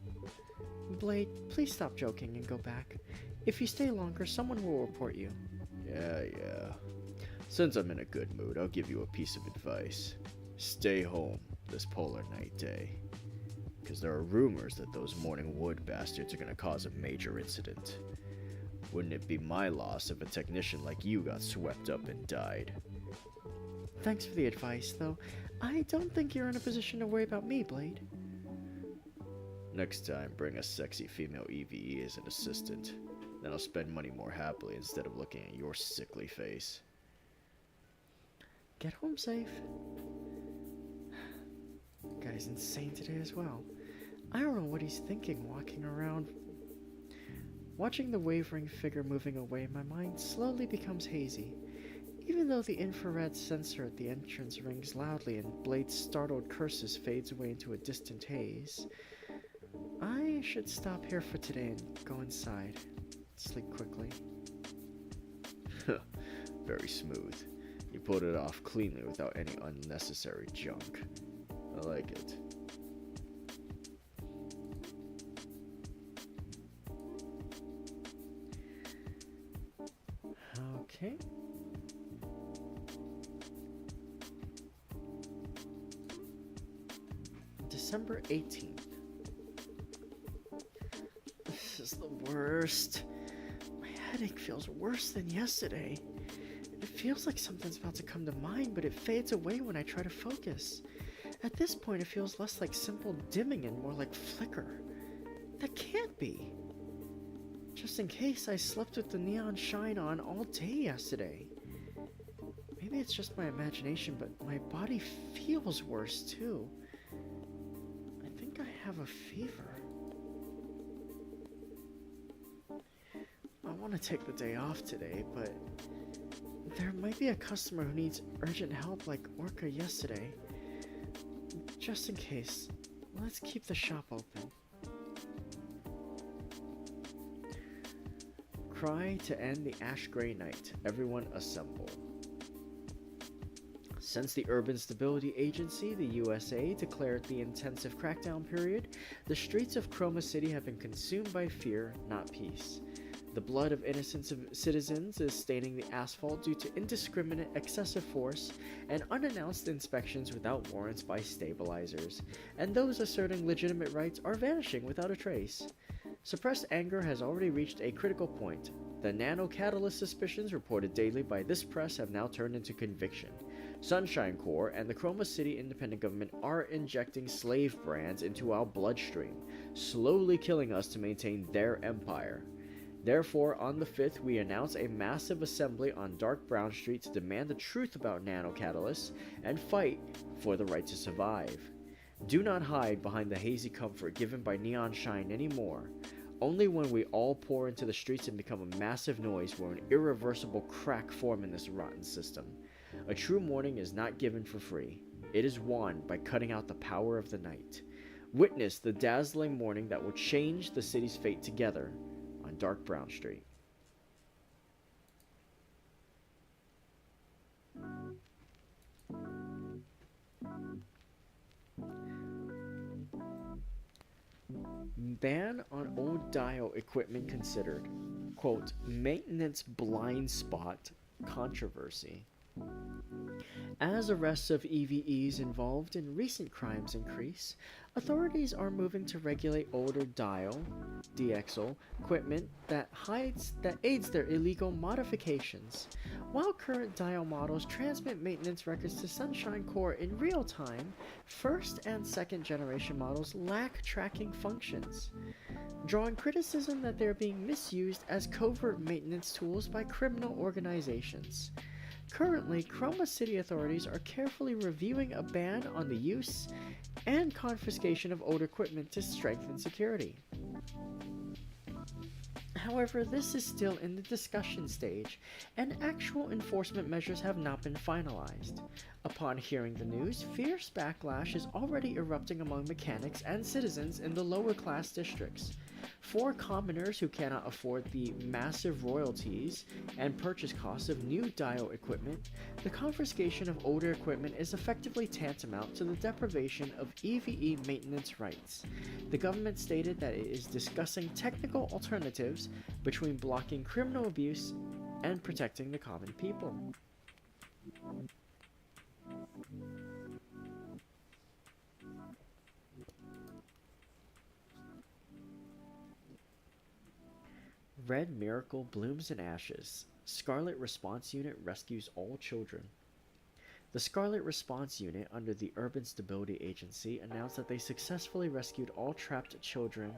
Blade, please stop joking and go back. If you stay longer, someone will report you. Yeah. Since I'm in a good mood, I'll give you a piece of advice. Stay home this polar night day. Because there are rumors that those morning wood bastards are going to cause a major incident. Wouldn't it be my loss if a technician like you got swept up and died? Thanks for the advice, though. I don't think you're in a position to worry about me, Blade. Next time, bring a sexy female EVE as an assistant. Then I'll spend money more happily instead of looking at your sickly face. Get home safe. Guy's insane today as well. I don't know what he's thinking walking around. Watching the wavering figure moving away, my mind slowly becomes hazy. Even though the infrared sensor at the entrance rings loudly and Blade's startled curses fades away into a distant haze, I should stop here for today and go inside. Sleep quickly. Very smooth. You pulled it off cleanly without any unnecessary junk. I like it. Okay. December 18th. This is the worst. My headache feels worse than yesterday. It feels like something's about to come to mind, but it fades away when I try to focus. At this point, it feels less like simple dimming and more like flicker. That can't be. Just in case, I slept with the neon shine on all day yesterday. Maybe it's just my imagination, but my body feels worse too. I think I have a fever. I want to take the day off today, but there might be a customer who needs urgent help like Orca yesterday. Just in case, let's keep the shop open. Cry to end the ash gray night. Everyone assemble. Since the Urban Stability Agency, the USA, declared the intensive crackdown period, the streets of Chroma City have been consumed by fear, not peace. The blood of innocent citizens is staining the asphalt due to indiscriminate excessive force and unannounced inspections without warrants by stabilizers, and those asserting legitimate rights are vanishing without a trace. Suppressed anger has already reached a critical point. The nano-catalyst suspicions reported daily by this press have now turned into conviction. Sunshine Corps and the Chroma City Independent Government are injecting slave brands into our bloodstream, slowly killing us to maintain their empire. Therefore, on the 5th, we announce a massive assembly on Dark Brown Street to demand the truth about nano-catalysts and fight for the right to survive. Do not hide behind the hazy comfort given by neon shine anymore. Only when we all pour into the streets and become a massive noise will an irreversible crack form in this rotten system. A true morning is not given for free. It is won by cutting out the power of the night. Witness the dazzling morning that will change the city's fate together on Dark Brown Street. Ban on old dial equipment considered. Quote, maintenance blind spot controversy. As arrests of EVEs involved in recent crimes increase, authorities are moving to regulate older dial DXL equipment that aids their illegal modifications. While current dial models transmit maintenance records to Sunshine Corps in real time, first and second generation models lack tracking functions, drawing criticism that they're being misused as covert maintenance tools by criminal organizations. Currently, Chroma City authorities are carefully reviewing a ban on the use and confiscation of old equipment to strengthen security. However, this is still in the discussion stage, and actual enforcement measures have not been finalized. Upon hearing the news, fierce backlash is already erupting among mechanics and citizens in the lower class districts. For commoners who cannot afford the massive royalties and purchase costs of new dial equipment, the confiscation of older equipment is effectively tantamount to the deprivation of EVE maintenance rights. The government stated that it is discussing technical alternatives between blocking criminal abuse and protecting the common people. Red Miracle blooms in ashes. Scarlet Response Unit rescues all children. The Scarlet Response Unit under the Urban Stability Agency announced that they successfully rescued all trapped children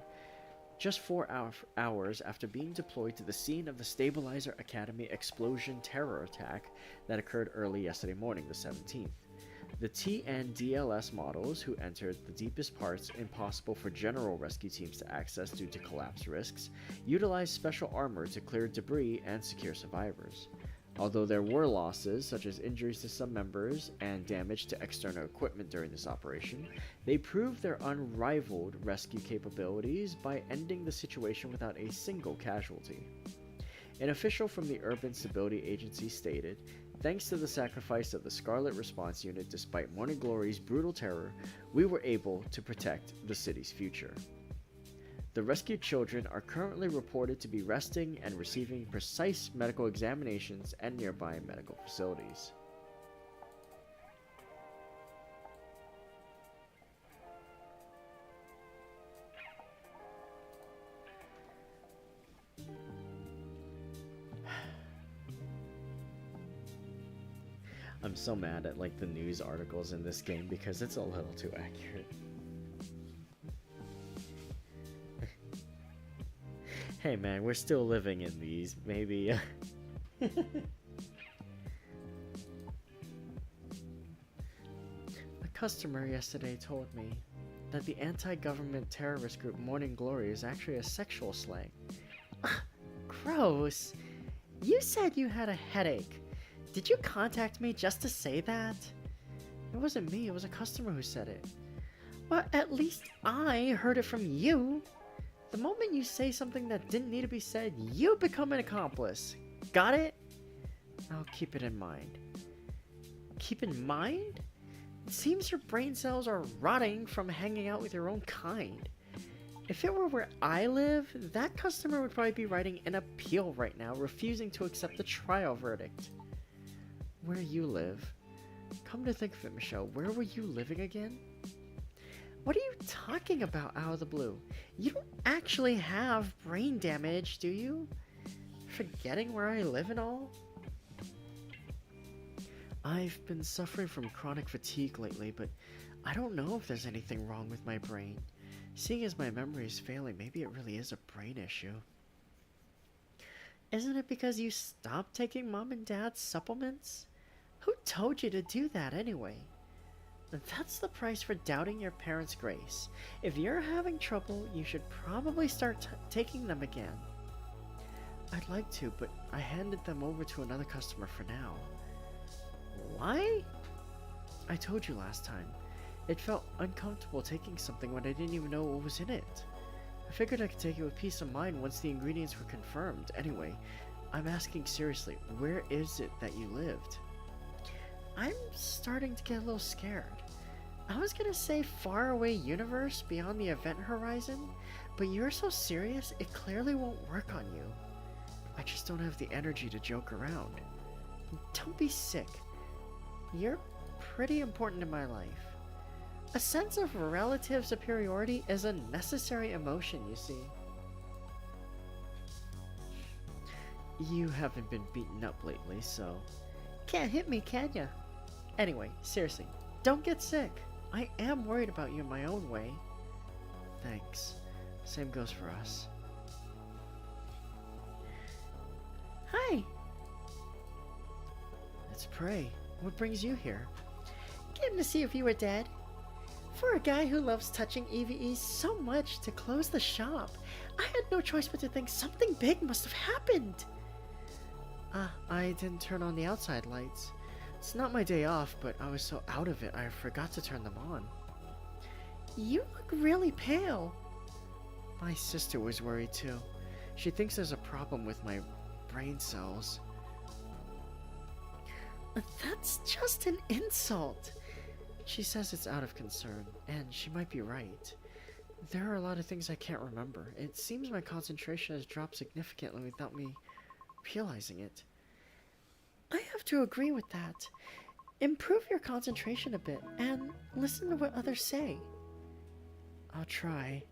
just 4 hours after being deployed to the scene of the Stabilizer Academy explosion terror attack that occurred early yesterday morning, the 17th. The TNDLS models, who entered the deepest parts impossible for general rescue teams to access due to collapse risks, utilized special armor to clear debris and secure survivors. Although there were losses, such as injuries to some members and damage to external equipment during this operation, they proved their unrivaled rescue capabilities by ending the situation without a single casualty. An official from the Urban Stability Agency stated, "Thanks to the sacrifice of the Scarlet Response Unit despite Morning Glory's brutal terror, we were able to protect the city's future." The rescued children are currently reported to be resting and receiving precise medical examinations at nearby medical facilities. I'm so mad at like the news articles in this game because it's a little too accurate. Hey man, we're still living in these, maybe. A customer yesterday told me that the anti-government terrorist group Morning Glory is actually a sexual slang. Gross! You said you had a headache. Did you contact me just to say that? It wasn't me, it was a customer who said it. Well, at least I heard it from you. The moment you say something that didn't need to be said, you become an accomplice. Got it? I'll keep it in mind. Keep in mind? It seems your brain cells are rotting from hanging out with your own kind. If it were where I live, that customer would probably be writing an appeal right now, refusing to accept the trial verdict. Where you live? Come to think of it, Michelle, where were you living again? What are you talking about out of the blue? You don't actually have brain damage, do you? Forgetting where I live and all? I've been suffering from chronic fatigue lately, but I don't know if there's anything wrong with my brain. Seeing as my memory is failing, maybe it really is a brain issue. Isn't it because you stopped taking Mom and Dad's supplements? Who told you to do that anyway? That's the price for doubting your parents' grace. If you're having trouble, you should probably start taking them again. I'd like to, but I handed them over to another customer for now. Why? I told you last time. It felt uncomfortable taking something when I didn't even know what was in it. I figured I could take it with peace of mind once the ingredients were confirmed. Anyway, I'm asking seriously, where is it that you lived? I'm starting to get a little scared. I was gonna say far away universe beyond the event horizon, but you're so serious it clearly won't work on you. I just don't have the energy to joke around. Don't be sick. You're pretty important in my life. A sense of relative superiority is a necessary emotion, you see. You haven't been beaten up lately, so... Can't hit me, can ya? Anyway, seriously, don't get sick. I am worried about you in my own way. Thanks. Same goes for us. Hi! It's Prey. What brings you here? Came to see if you were dead. For a guy who loves touching EVEs so much to close the shop, I had no choice but to think something big must have happened. I didn't turn on the outside lights. It's not my day off, but I was so out of it I forgot to turn them on. You look really pale. My sister was worried too. She thinks there's a problem with my brain cells. That's just an insult. She says it's out of concern, and she might be right. There are a lot of things I can't remember. It seems my concentration has dropped significantly without me realizing it. I have to agree with that. Improve your concentration a bit, and listen to what others say. I'll try.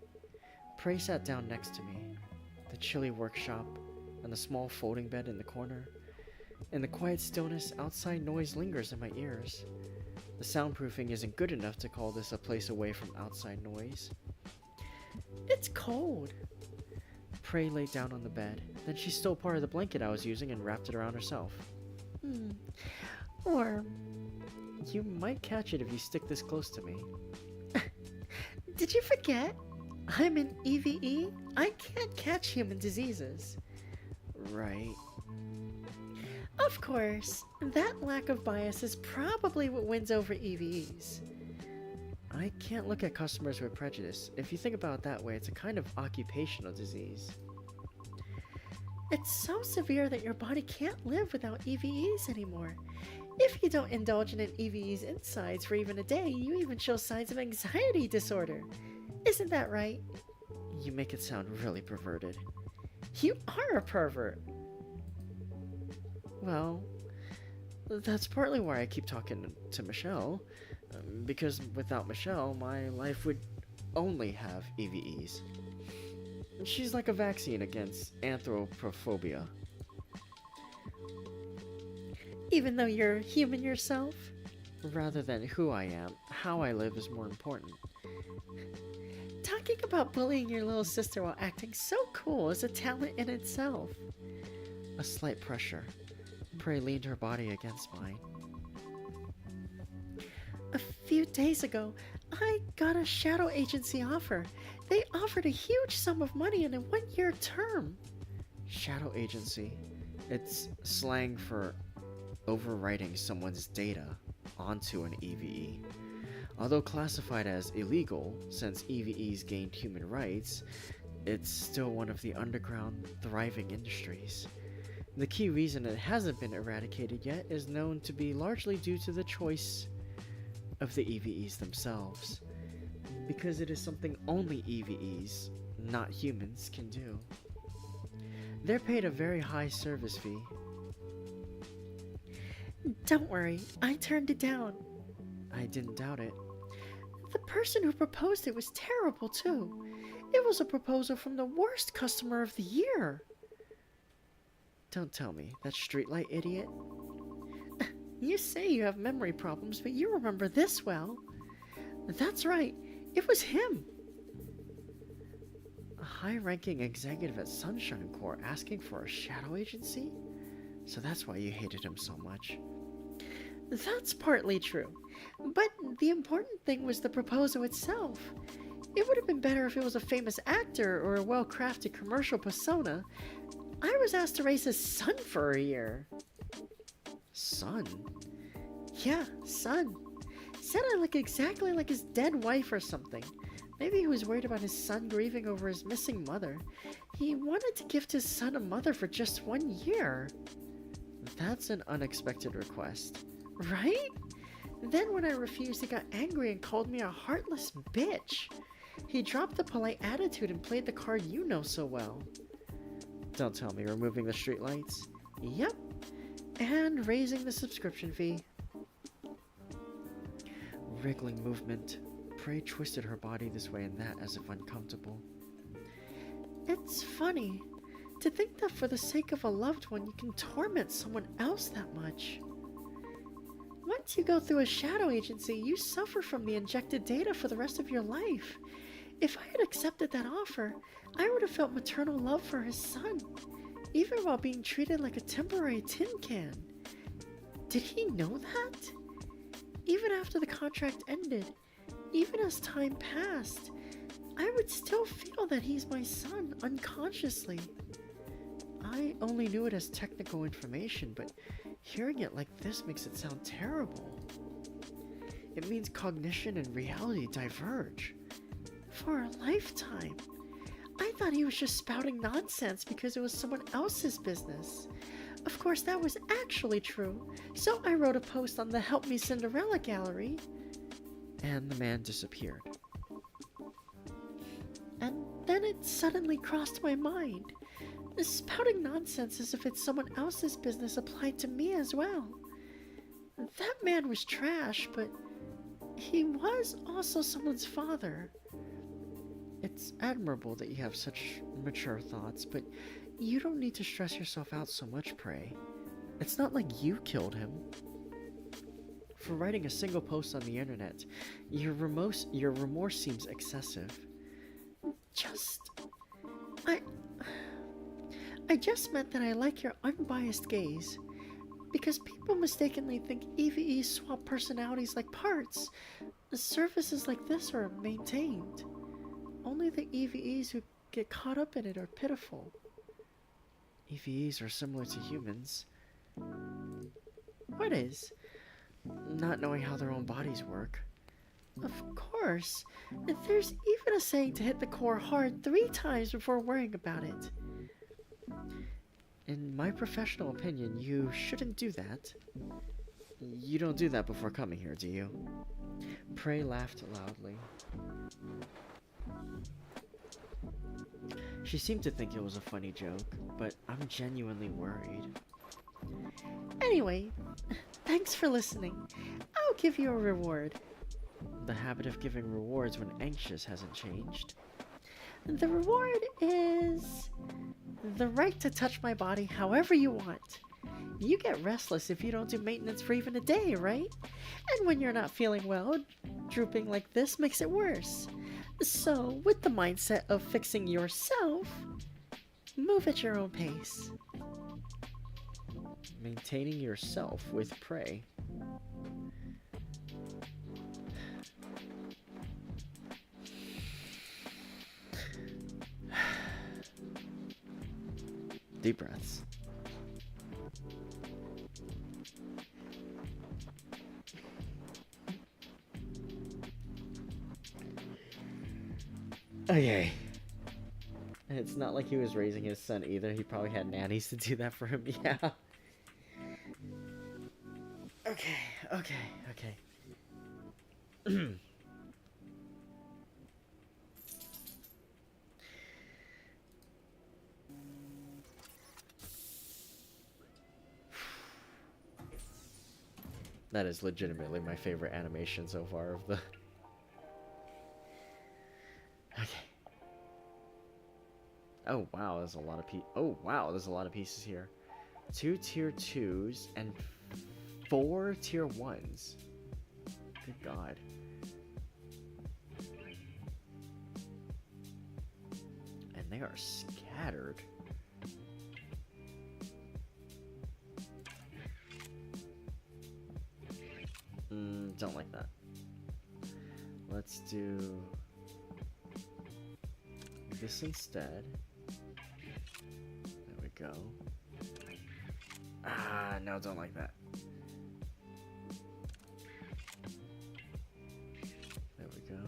Prey sat down next to me. The chilly workshop, and the small folding bed in the corner. In the quiet stillness, outside noise lingers in my ears. The soundproofing isn't good enough to call this a place away from outside noise. It's cold. Prey lay down on the bed. Then she stole part of the blanket I was using and wrapped it around herself. Warm. You might catch it if you stick this close to me. Did you forget? I'm an EVE. I can't catch human diseases. Right. Of course. That lack of bias is probably what wins over EVEs. I can't look at customers with prejudice. If you think about it that way, it's a kind of occupational disease. It's so severe that your body can't live without EVEs anymore. If you don't indulge in an EVE's insides for even a day, you even show signs of anxiety disorder. Isn't that right? You make it sound really perverted. You are a pervert. Well, that's partly why I keep talking to Michelle. Because without Michelle, my life would only have EVEs. She's like a vaccine against anthropophobia. Even though you're human yourself? Rather than who I am, how I live is more important. Talking about bullying your little sister while acting so cool is a talent in itself. A slight pressure. Prey leaned her body against mine. A few days ago, I got a shadow agency offer. They offered a huge sum of money in a 1-year term. Shadow agency. It's slang for overwriting someone's data onto an EVE. Although classified as illegal, since EVEs gained human rights, it's still one of the underground, thriving industries. The key reason it hasn't been eradicated yet is known to be largely due to the choice of the EVEs themselves, because it is something only EVEs, not humans, can do. They're paid a very high service fee. Don't worry, I turned it down. I didn't doubt it. The person who proposed it was terrible too. It was a proposal from the worst customer of the year. Don't tell me, that streetlight idiot? You say you have memory problems, but you remember this well. That's right, it was him. A high-ranking executive at Sunshine Corps asking for a shadow agency? So that's why you hated him so much. That's partly true, but the important thing was the proposal itself. It would have been better if it was a famous actor or a well-crafted commercial persona. I was asked to raise his son for a year. Son? Yeah, son. Said I look exactly like his dead wife or something. Maybe he was worried about his son grieving over his missing mother. He wanted to gift his son a mother for just 1 year. That's an unexpected request. Right? Then when I refused, he got angry and called me a heartless bitch. He dropped the polite attitude and played the card you know so well. Don't tell me removing the streetlights? Yep. And raising the subscription fee. Wriggling movement. Prey twisted her body this way and that as if uncomfortable. It's funny to think that for the sake of a loved one you can torment someone else that much. Once you go through a shadow agency, you suffer from the injected data for the rest of your life. If I had accepted that offer, I would have felt maternal love for his son, even while being treated like a temporary tin can. Did he know that? Even after the contract ended, even as time passed, I would still feel that he's my son unconsciously. I only knew it as technical information, but hearing it like this makes it sound terrible. It means cognition and reality diverge. For a lifetime. I thought he was just spouting nonsense because it was someone else's business. Of course, that was actually true, so I wrote a post on the Help Me Cinderella gallery. And the man disappeared. And then it suddenly crossed my mind. Spouting nonsense as if it's someone else's business applied to me as well. That man was trash, but he was also someone's father. It's admirable that you have such mature thoughts, but you don't need to stress yourself out so much, Prey. It's not like you killed him. For writing a single post on the internet, your remorse seems excessive. Just... I... I just meant that I like your unbiased gaze. Because people mistakenly think EVEs swap personalities like parts. Services like this are maintained. Only the EVEs who get caught up in it are pitiful. EVEs are similar to humans. What is? Not knowing how their own bodies work. Of course. There's even a saying to hit the core hard 3 times before worrying about it. In my professional opinion, you shouldn't do that. You don't do that before coming here, do you? Prey laughed loudly. She seemed to think it was a funny joke, but I'm genuinely worried. Anyway, thanks for listening. I'll give you a reward. The habit of giving rewards when anxious hasn't changed. The reward is... the right to touch my body however you want. You get restless if you don't do maintenance for even a day, right? And when you're not feeling well, drooping like this makes it worse. So, with the mindset of fixing yourself, move at your own pace. Maintaining yourself with prey. Deep breaths. Okay. It's not like he was raising his son either. He probably had nannies to do that for him. Yeah. Okay. That is legitimately my favorite animation so far of the... Okay. Oh wow, there's a lot of pieces here. 2 tier 2s and 4 tier 1s. Good god. And they are scattered. Don't like that. Let's do this instead. There we go. Ah, no, don't like that. There we go.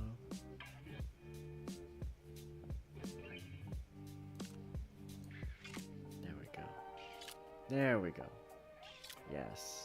There we go. There we go. Yes.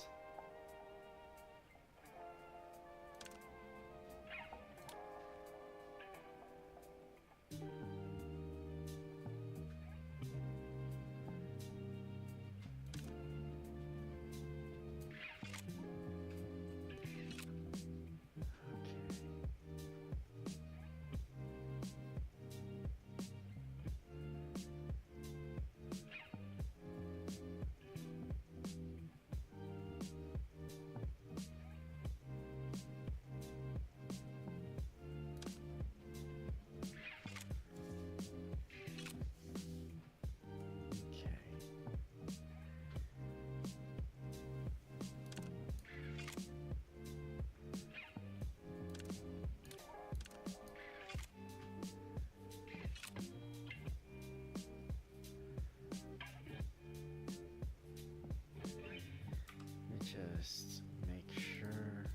Just make sure.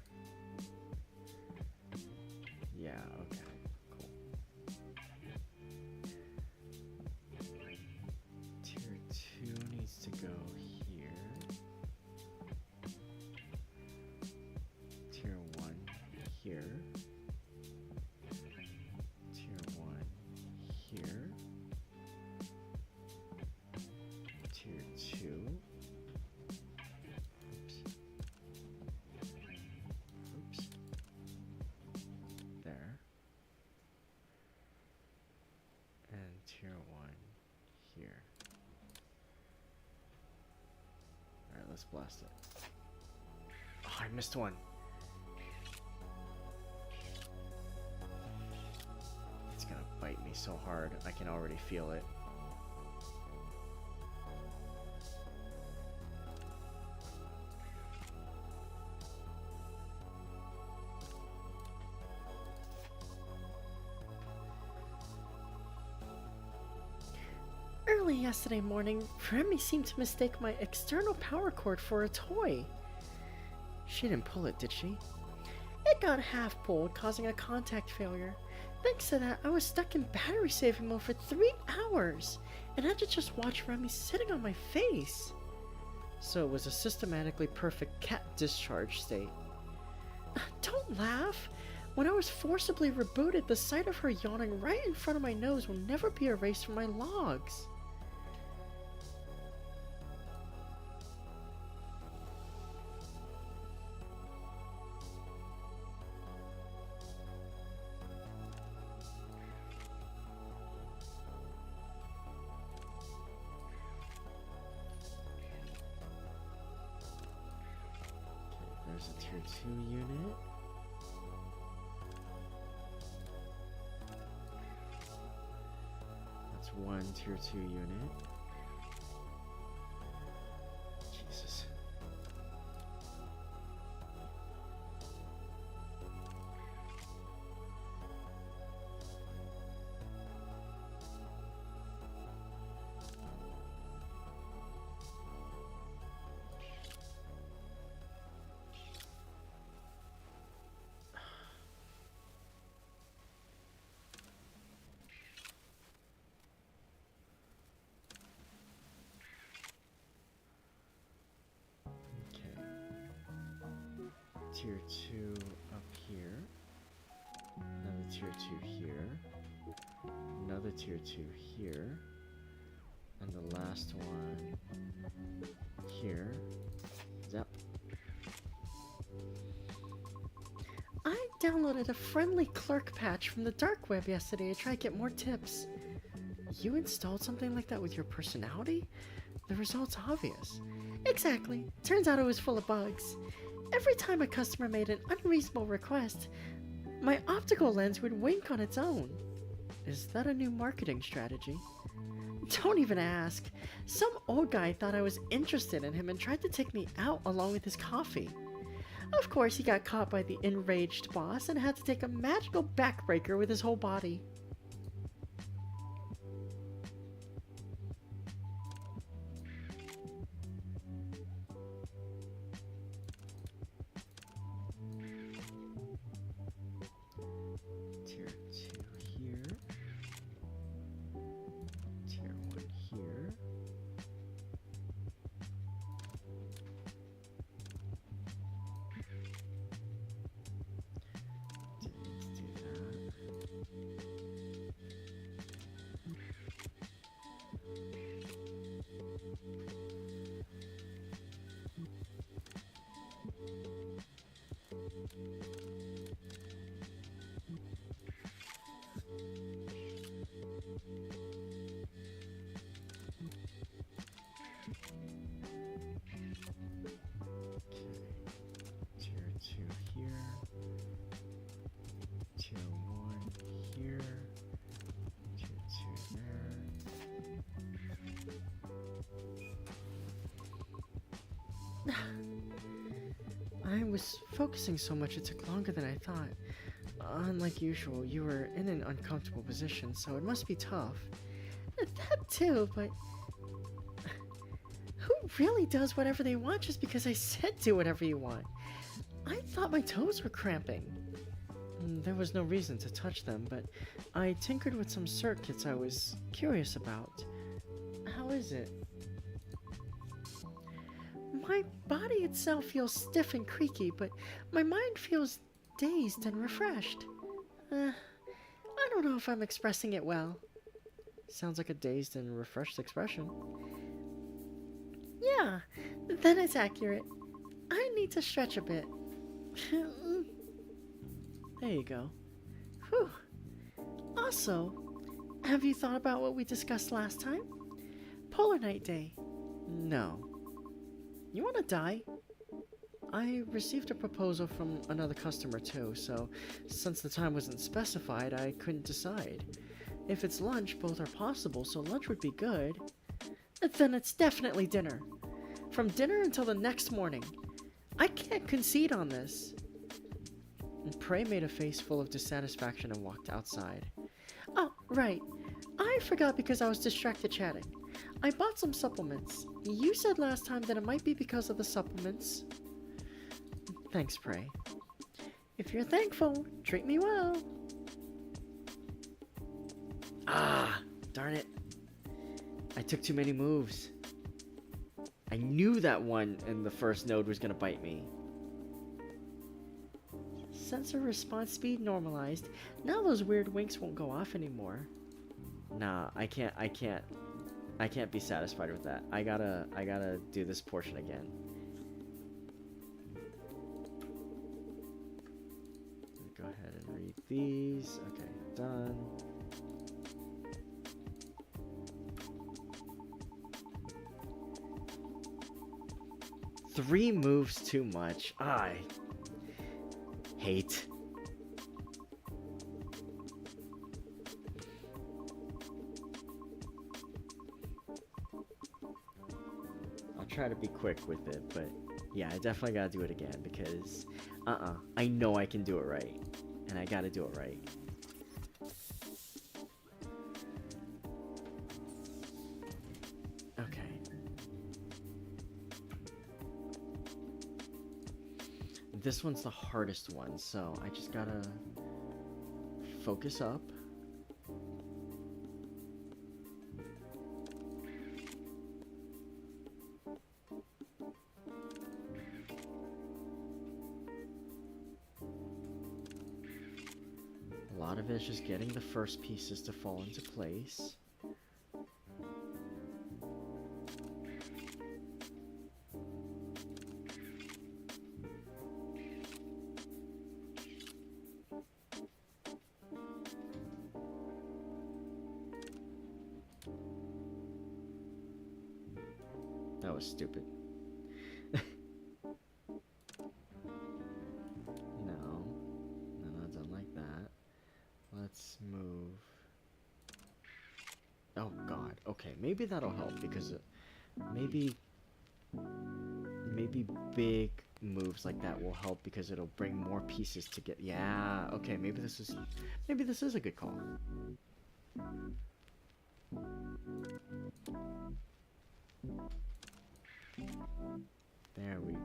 Yeah, okay, cool. Tier 2 needs to go here. Tier 1 here. Tier 1 here. Tier 2. let's blast it. Oh, I missed one. It's gonna bite me so hard. I can already feel it. Early yesterday morning, Remy seemed to mistake my external power cord for a toy. She didn't pull it, did she? It got half pulled, causing a contact failure. Thanks to that, I was stuck in battery saving mode for 3 hours, and had to just watch Remy sitting on my face. So it was a systematically perfect cat discharge state. Don't laugh! When I was forcibly rebooted, the sight of her yawning right in front of my nose will never be erased from my logs. There's a tier 2 unit. That's one tier 2 unit. Jesus. Tier 2 up here, another tier 2 here, another tier 2 here, and the last one here. Zap. I downloaded a friendly clerk patch from the dark web yesterday to try to get more tips. You installed something like that with your personality? The result's obvious. Exactly. Turns out it was full of bugs. Every time a customer made an unreasonable request, my optical lens would wink on its own. Is that a new marketing strategy? Don't even ask. Some old guy thought I was interested in him and tried to take me out along with his coffee. Of course, he got caught by the enraged boss and had to take a magical backbreaker with his whole body. Tier 2 here. Tier 1 here. Didn't need to do that. Tier 2 here. Tier 1 here. Tier 2 there. I was focusing so much it took longer than I thought. Unlike usual, you were in an uncomfortable position, so it must be tough. That too, but who really does whatever they want just because I said do whatever you want? I thought my toes were cramping. There was no reason to touch them, but I tinkered with some circuits I was curious about. How is it? My body itself feels stiff and creaky, but my mind feels dazed and refreshed. I don't know if I'm expressing it well. Sounds like a dazed and refreshed expression. Yeah, then it's accurate. I need to stretch a bit. There you go. Whew. Also, have you thought about what we discussed last time? Polar Night Day. No. You want to die? I received a proposal from another customer too, so since the time wasn't specified, I couldn't decide. If it's lunch, both are possible, so lunch would be good. Then it's definitely dinner. From dinner until the next morning. I can't concede on this. And Prey made a face full of dissatisfaction and walked outside. Oh, right. I forgot because I was distracted chatting. I bought some supplements. You said last time that it might be because of the supplements. Thanks, Prey. If you're thankful, treat me well. Ah, darn it. I took too many moves. I knew that one in the first node was gonna bite me. Sensor response speed normalized. Now those weird winks won't go off anymore. Nah, I can't be satisfied with that. I gotta do this portion again. Go ahead and read these. Okay, done. Three moves too much. I hate. I'll try to be quick with it, but yeah, I definitely gotta do it again because I know I can do it right. And I gotta do it right. Okay. This one's the hardest one, so I just gotta focus up. A lot of it is just getting the first pieces to fall into place. That was stupid. No, not done like that. Let's move. Oh god. Okay, maybe that'll help because maybe big moves like that will help because it'll bring more pieces to get. Yeah. Okay. Maybe this is a good call. There we.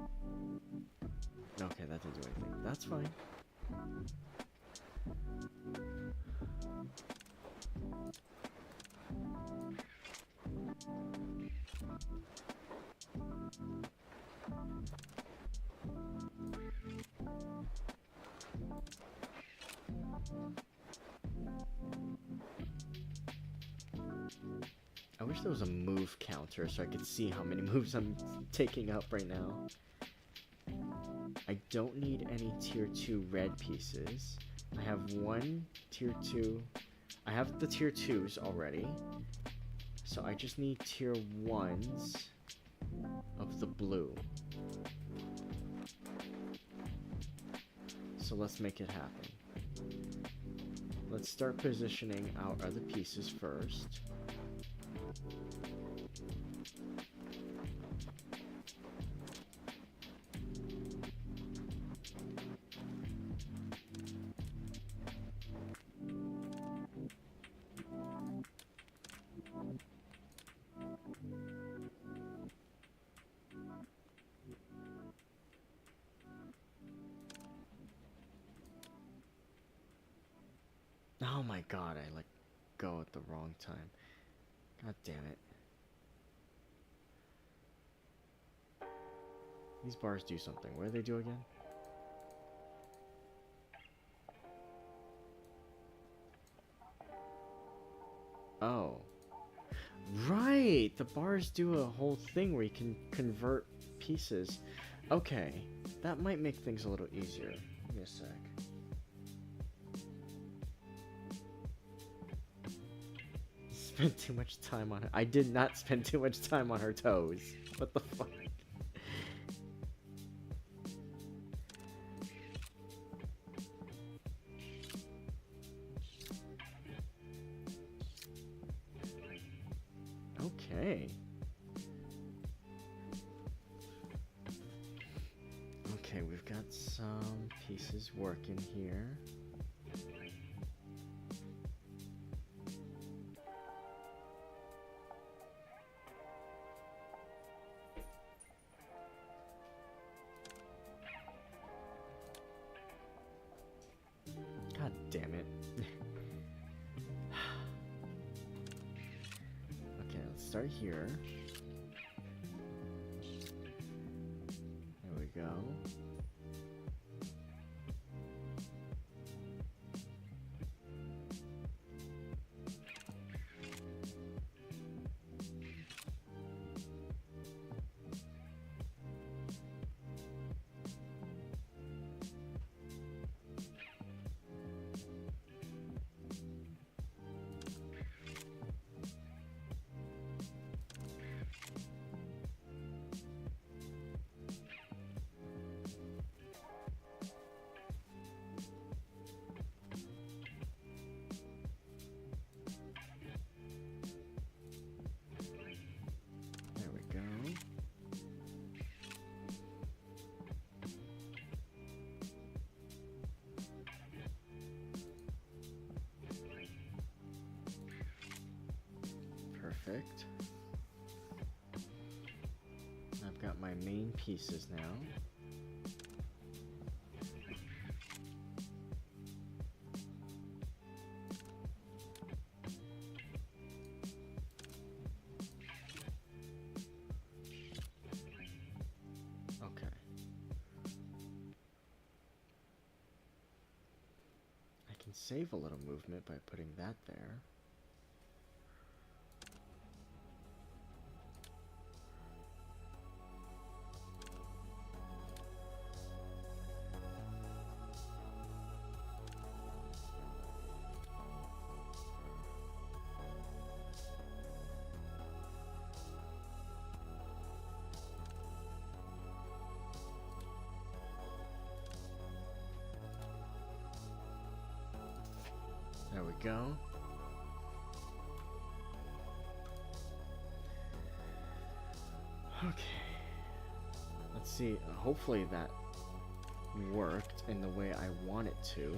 Okay, that didn't do anything. That's fine. I wish there was a move counter so I could see how many moves I'm taking up right now. I don't need any tier 2 red pieces. I have one tier 2. I have the tier 2s already. So I just need tier 1s of the blue. So let's make it happen. Let's start positioning our other pieces first. Oh my god, I let go at the wrong time. God damn it. These bars do something. What do they do again? Oh. Right! The bars do a whole thing where you can convert pieces. Okay. That might make things a little easier. Give me a sec. Spent too much time on her. I did not spend too much time on her toes. What the fuck? Okay. Okay, we've got some pieces working here. God damn it. Okay, let's start here. There we go. There we go. Perfect. I've got my main pieces now. Okay. I can save a little movement by putting that there. There we go. Okay. Let's see. Hopefully that worked in the way I want it to.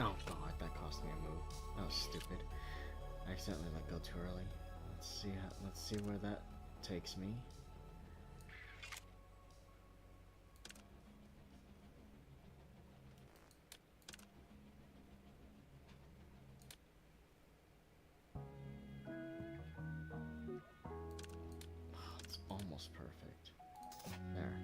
Oh god, that cost me a move. That was stupid. I accidentally let go too early. Let's see where that takes me. Oh, it's almost perfect. There.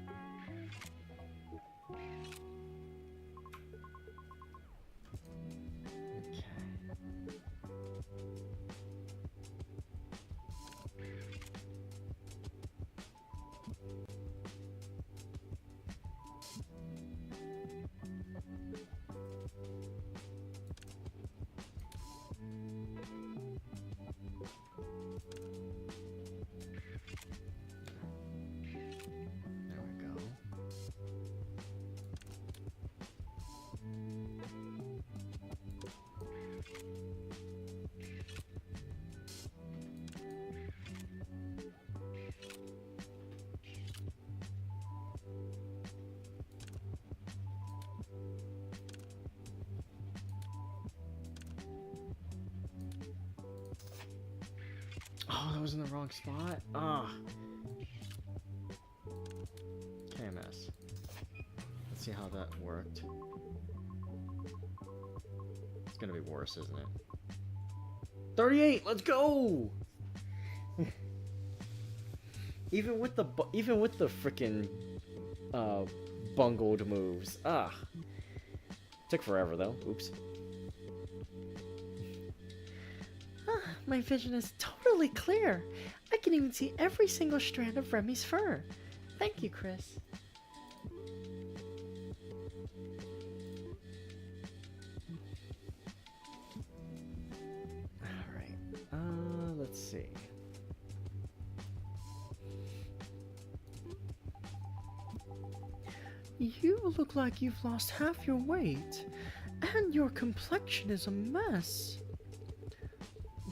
Oh, that was in the wrong spot. Ah. KMS. Let's see how that worked. It's gonna be worse, isn't it? 38. Let's go. even with the freaking bungled moves. Ah. Took forever though. Oops. My vision is totally clear. I can even see every single strand of Remy's fur. Thank you, Chris. Alright. Let's see. You look like you've lost half your weight, and your complexion is a mess.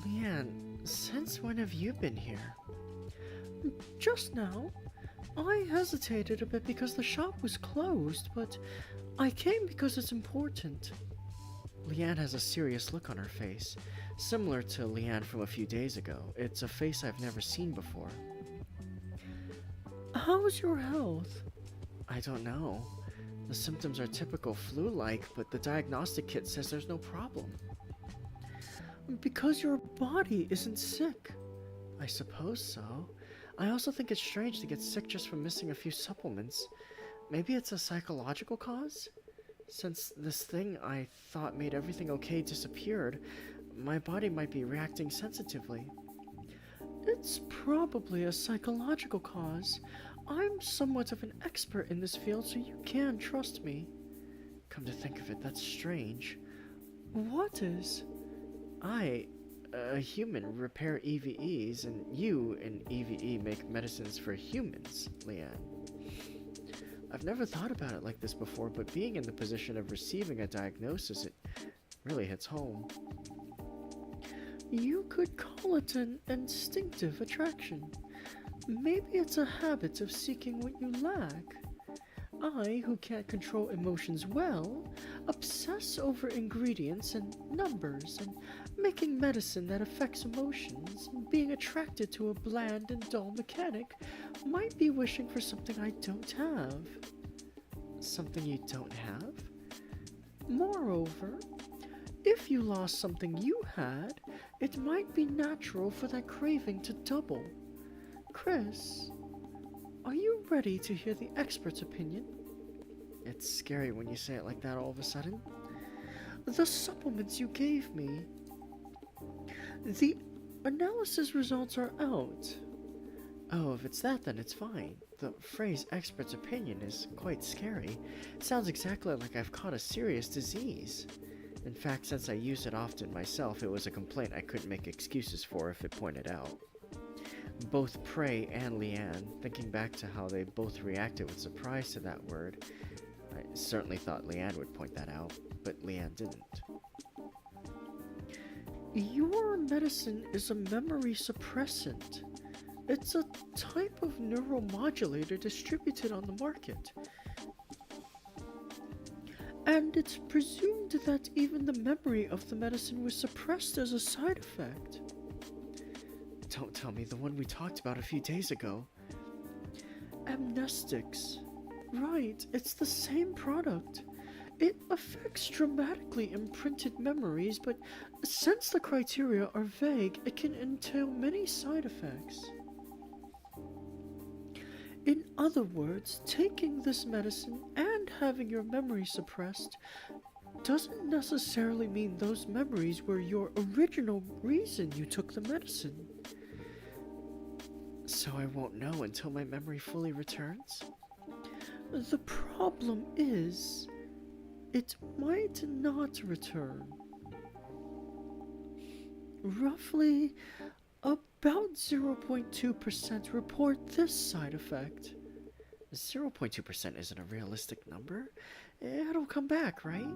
Leanne, since when have you been here? Just now. I hesitated a bit because the shop was closed, but I came because it's important. Leanne has a serious look on her face, similar to Leanne from a few days ago. It's a face I've never seen before. How's your health? I don't know. The symptoms are typical flu-like, but the diagnostic kit says there's no problem. Because your body isn't sick. I suppose so. I also think it's strange to get sick just from missing a few supplements. Maybe it's a psychological cause? Since this thing I thought made everything okay disappeared, my body might be reacting sensitively. It's probably a psychological cause. I'm somewhat of an expert in this field, so you can trust me. Come to think of it, that's strange. What is? I, a human, repair EVEs, and you, an EVE, make medicines for humans, Leanne. I've never thought about it like this before, but being in the position of receiving a diagnosis, it really hits home. You could call it an instinctive attraction. Maybe it's a habit of seeking what you lack. I, who can't control emotions well, obsess over ingredients and numbers and making medicine that affects emotions, and being attracted to a bland and dull mechanic might be wishing for something I don't have. Something you don't have? Moreover, if you lost something you had, it might be natural for that craving to double. Chris, are you ready to hear the expert's opinion? It's scary when you say it like that all of a sudden. The supplements you gave me. The analysis results are out. Oh, if it's that, then it's fine. The phrase expert's opinion is quite scary. Sounds exactly like I've caught a serious disease. In fact, since I use it often myself, it was a complaint I couldn't make excuses for if it pointed out. Both Prey and Leanne, thinking back to how they both reacted with surprise to that word, I certainly thought Leanne would point that out, but Leanne didn't. Your medicine is a memory suppressant. It's a type of neuromodulator distributed on the market. And it's presumed that even the memory of the medicine was suppressed as a side effect. Don't tell me the one we talked about a few days ago. Amnestics. Right, it's the same product. It affects dramatically imprinted memories, but since the criteria are vague, it can entail many side effects. In other words, taking this medicine and having your memory suppressed doesn't necessarily mean those memories were your original reason you took the medicine. So I won't know until my memory fully returns? The problem is, it might not return. Roughly, about 0.2% report this side effect. 0.2% isn't a realistic number. It'll come back, right?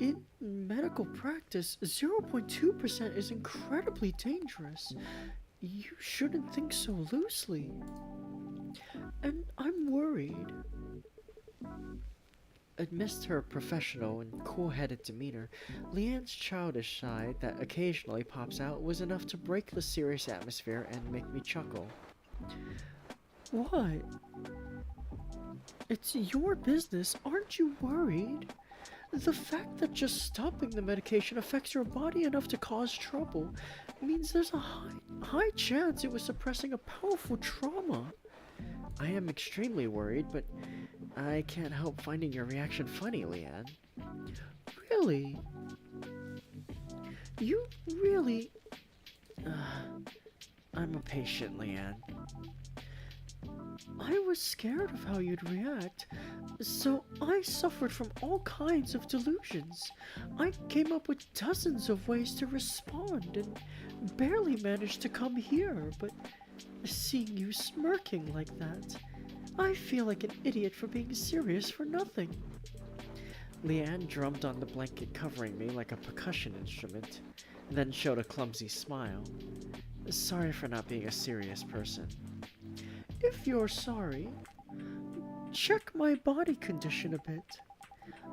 In medical practice, 0.2% is incredibly dangerous. You shouldn't think so loosely. And I'm worried. Amidst her professional and cool-headed demeanor, Leanne's childish side that occasionally pops out was enough to break the serious atmosphere and make me chuckle. What? It's your business, aren't you worried? The fact that just stopping the medication affects your body enough to cause trouble means there's a high chance it was suppressing a powerful trauma. I am extremely worried, but I can't help finding your reaction funny, Leanne. Really? You really... I'm a patient, Leanne. I was scared of how you'd react, so I suffered from all kinds of delusions. I came up with dozens of ways to respond and barely managed to come here, but seeing you smirking like that, I feel like an idiot for being serious for nothing. Leanne drummed on the blanket covering me like a percussion instrument, then showed a clumsy smile. Sorry for not being a serious person. If you're sorry, check my body condition a bit.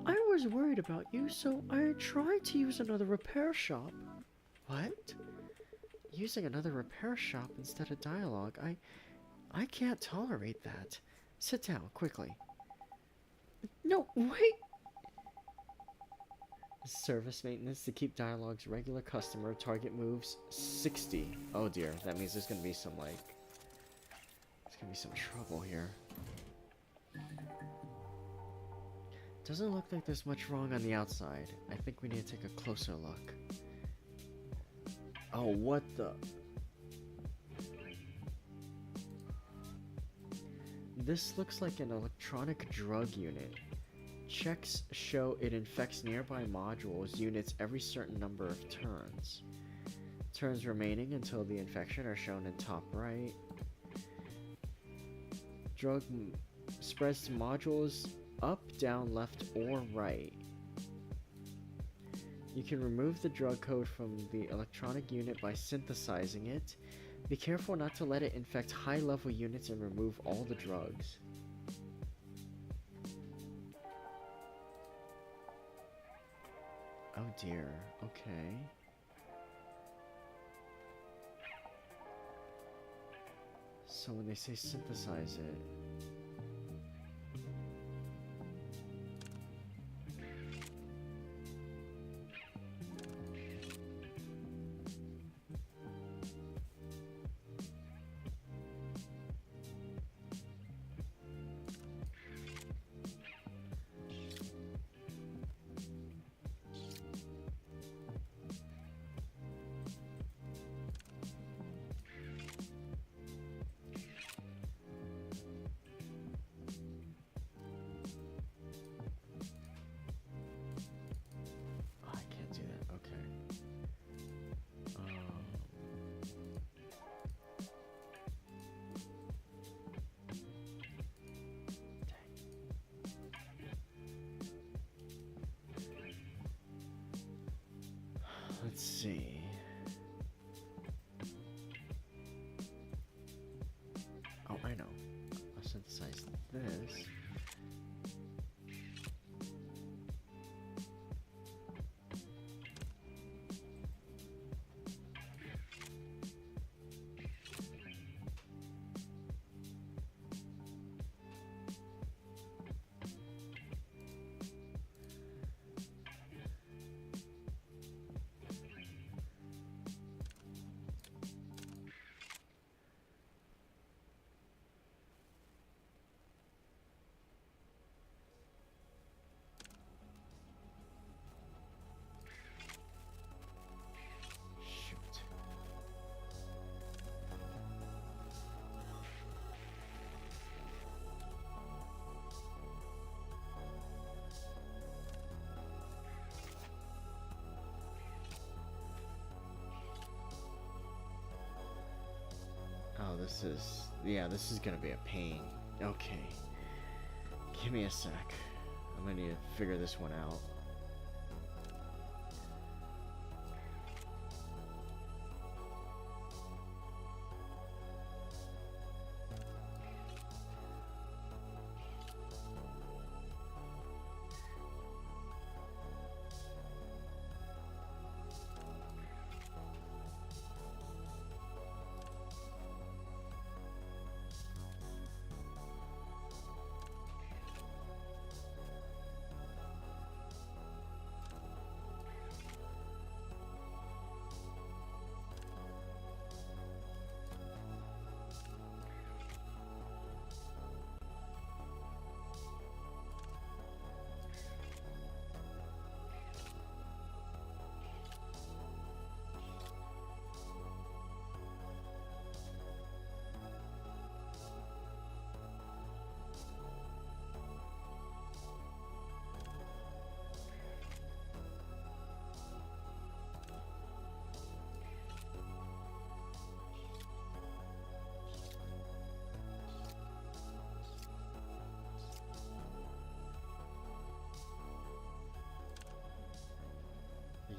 I was worried about you, so I tried to use another repair shop. What? Using another repair shop instead of D1AL-ogue? I can't tolerate that. Sit down, quickly. No, wait! Service maintenance to keep D1AL-ogue's regular customer target moves 60. Oh dear, that means there's gonna be some, like... There's gonna be some trouble here. Doesn't look like there's much wrong on the outside. I think we need to take a closer look. Oh, what the... This looks like an electronic drug unit. Checks show it infects nearby modules units every certain number of turns. Turns remaining until the infection are shown in top right. Drug spreads to modules up, down, left, or right. You can remove the drug code from the electronic unit by synthesizing it. Be careful not to let it infect high-level units and remove all the drugs. Oh dear, okay. So when they say synthesize it... Let's see. Oh, I know. I'll synthesize this. Oh, this is... Yeah, this is gonna be a pain. Okay. Give me a sec. I'm gonna need to figure this one out.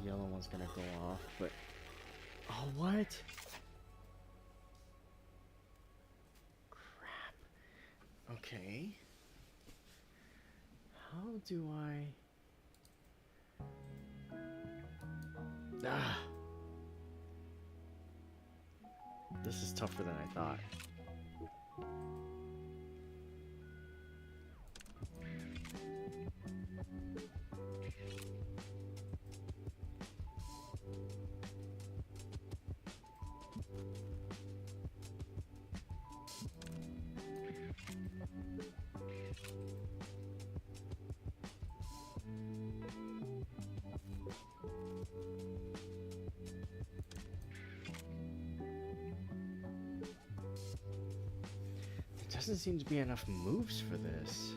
yellow one's gonna go off, but... Oh, what? Crap. Okay. How do I... Ah! This is tougher than I thought. There doesn't seem to be enough moves for this.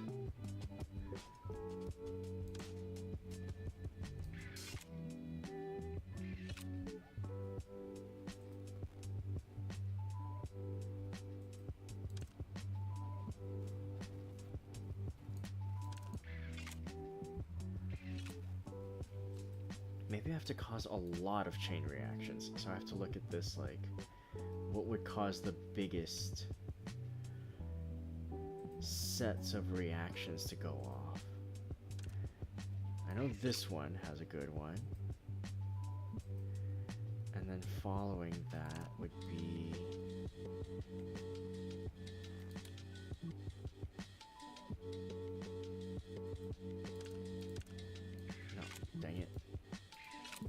Maybe I have to cause a lot of chain reactions. So I have to look at this like, what would cause the biggest sets of reactions to go off? I know this one has a good one. And then following that would be... No, dang it.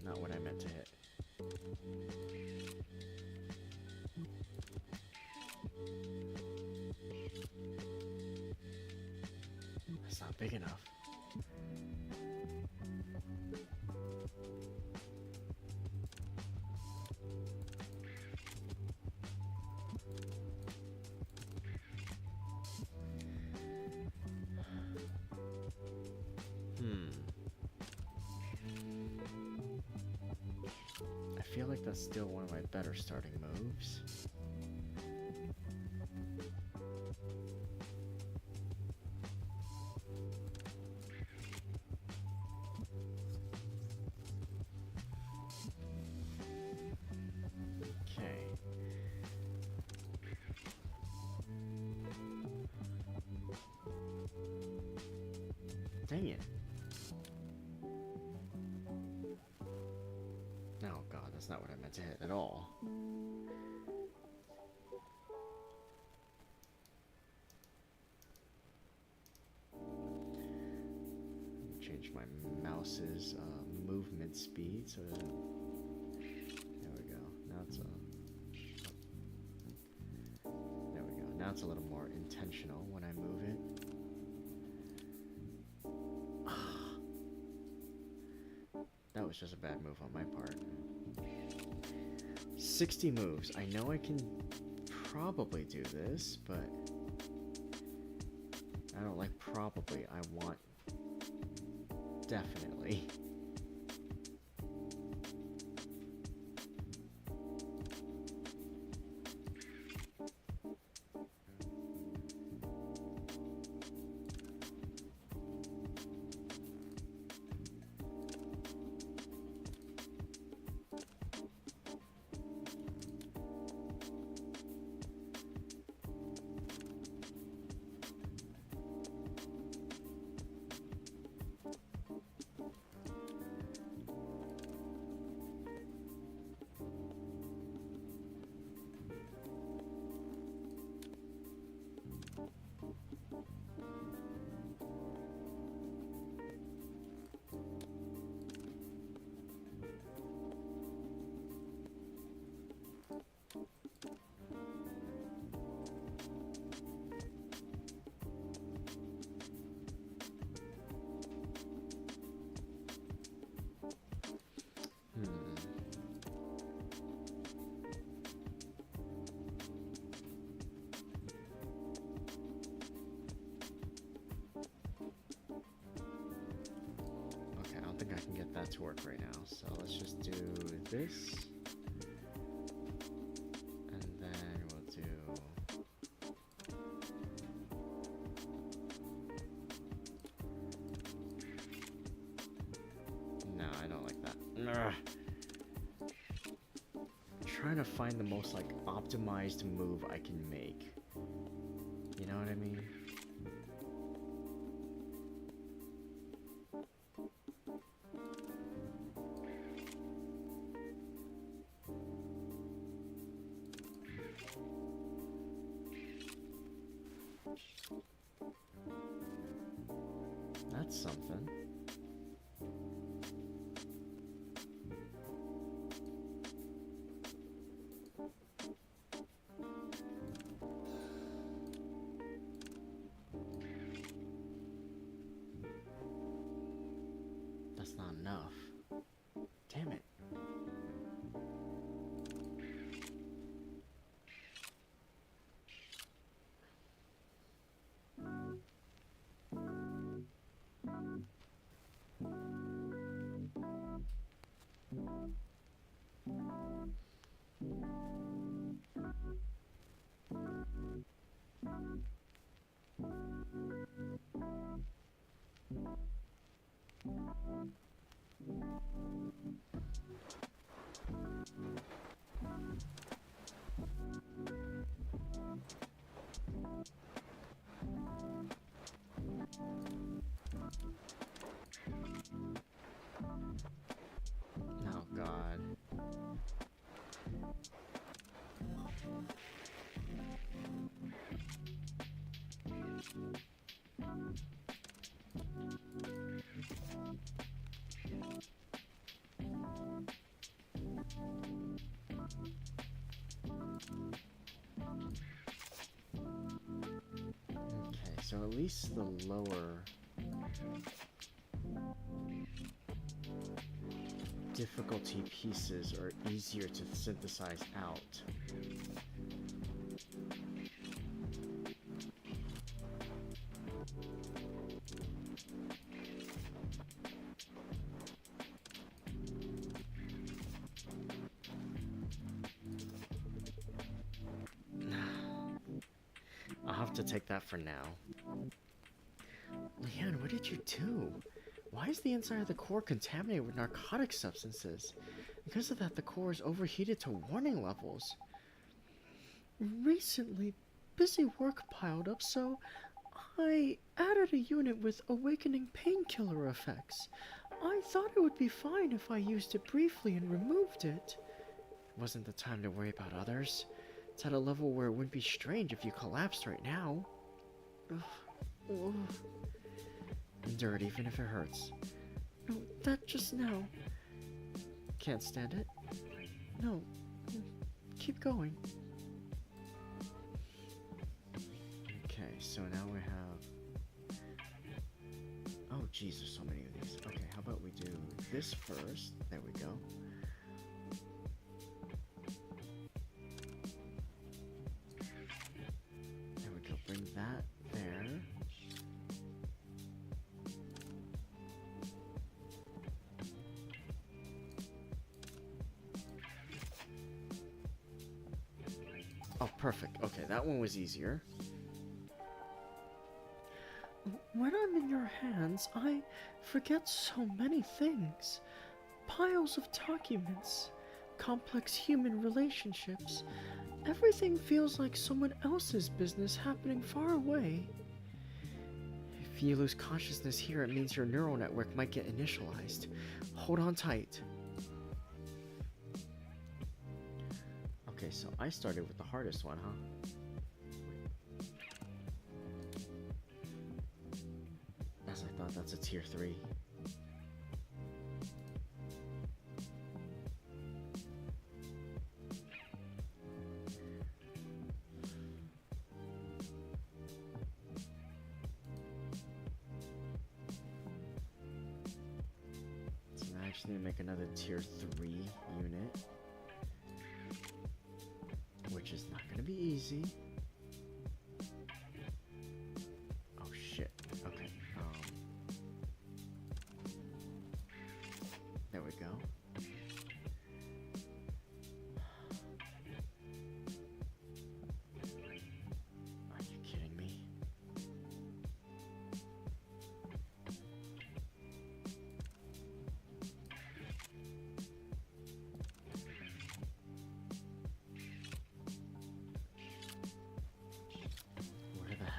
Not what I meant to hit. That's not big enough. I feel like that's still one of my better starting moves. Okay. Dang it. Oh god, that's not what I meant to hit at all. Change my mouse's movement speed so that... There we go. Now it's there we go. Now it's a little more intentional when I move it. 'Was just a bad move on my part. 60 moves. I know I can probably do this, but I don't like probably. I want definitely. I can get that to work right now, so let's just do this, and then we'll do no, I don't like that. Ugh. Trying to find the most like optimized move I can make. You know what I mean? That's something. That's not enough. Damn it. Oh God. Okay, so at least the lower difficulty pieces are easier to synthesize out. I'll have to take that for now. Leanne, what did you do? Why is the inside of the core contaminated with narcotic substances? Because of that, the core is overheated to warning levels. Recently, busy work piled up, so I added a unit with awakening painkiller effects. I thought it would be fine if I used it briefly and removed it. Wasn't the time to worry about others. It's at a level where it wouldn't be strange if you collapsed right now. Ugh. Endure it even if it hurts. No, that just now. Can't stand it? No, keep going. Okay, so now we have... Oh jeez, there's so many of these. Okay, how about we do this first? There we go. There we go, bring that there. Oh, perfect. Okay, that one was easier. When I'm in your hands, I forget so many things. Piles of documents, complex human relationships. Everything feels like someone else's business happening far away. If you lose consciousness here, it means your neural network might get initialized. Hold on tight. Okay, so I started with the hardest one, huh? As I thought, that's a tier 3. So now I just need to make another tier 3 unit. Which is not gonna be easy. Oh shit. Okay. There we go. Are you kidding me?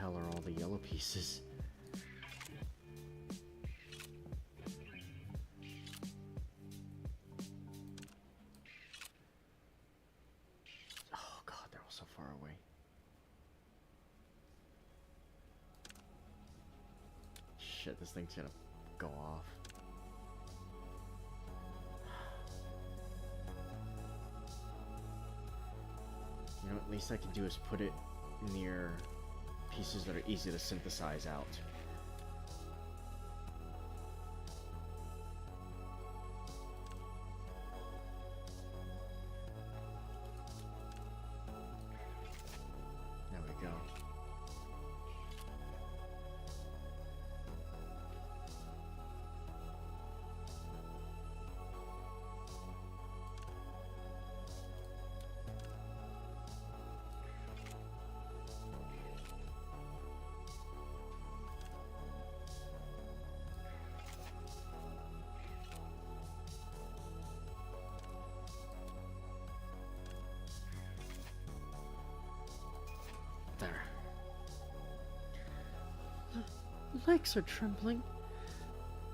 hell are all the yellow pieces? Oh god, they're all so far away. Shit, this thing's gonna go off. You know, at least I can do is put it near pieces that are easy to synthesize out. There we go. There. Legs are trembling.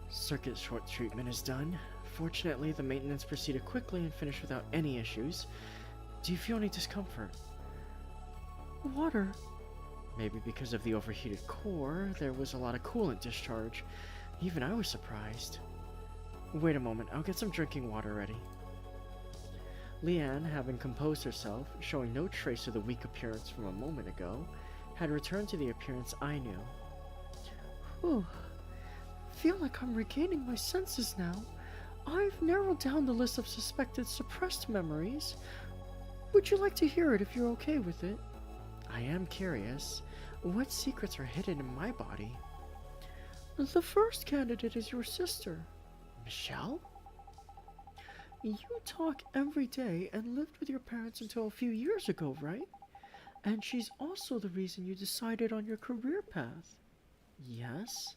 Circuit short treatment is done. Fortunately, the maintenance proceeded quickly and finished without any issues. Do you feel any discomfort? Water. Maybe because of the overheated core, there was a lot of coolant discharge. Even I was surprised. Wait a moment, I'll get some drinking water ready. Leanne, having composed herself, showing no trace of the weak appearance from a moment ago, had returned to the appearance I knew. Whew. Feel like I'm regaining my senses now. I've narrowed down the list of suspected suppressed memories. Would you like to hear it if you're okay with it? I am curious. What secrets are hidden in my body? The first candidate is your sister. Michelle? You talk every day and lived with your parents until a few years ago, right? And she's also the reason you decided on your career path. Yes?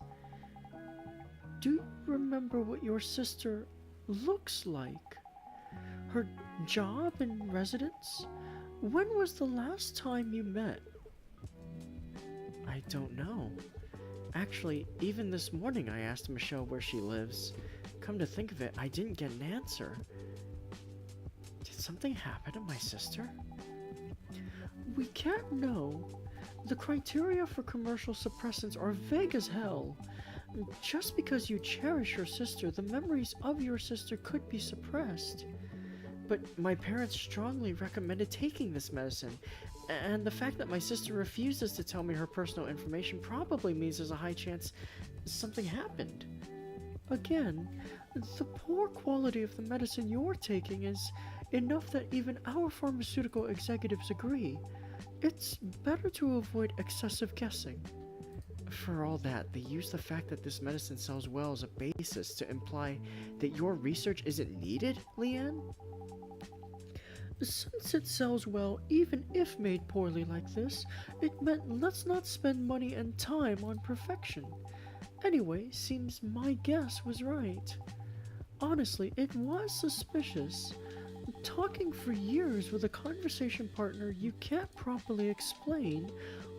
Do you remember what your sister looks like? Her job and residence? When was the last time you met? I don't know. Actually, even this morning I asked Michelle where she lives. Come to think of it, I didn't get an answer. Did something happen to my sister? We can't know. The criteria for commercial suppressants are vague as hell. Just because you cherish your sister, the memories of your sister could be suppressed. But my parents strongly recommended taking this medicine, and the fact that my sister refuses to tell me her personal information probably means there's a high chance something happened. Again, the poor quality of the medicine you're taking is enough that even our pharmaceutical executives agree. It's better to avoid excessive guessing. For all that, they use the fact that this medicine sells well as a basis to imply that your research isn't needed, Leanne? Since it sells well, even if made poorly like this, it meant let's not spend money and time on perfection. Anyway, seems my guess was right. Honestly, it was suspicious. Talking for years with a conversation partner you can't properly explain,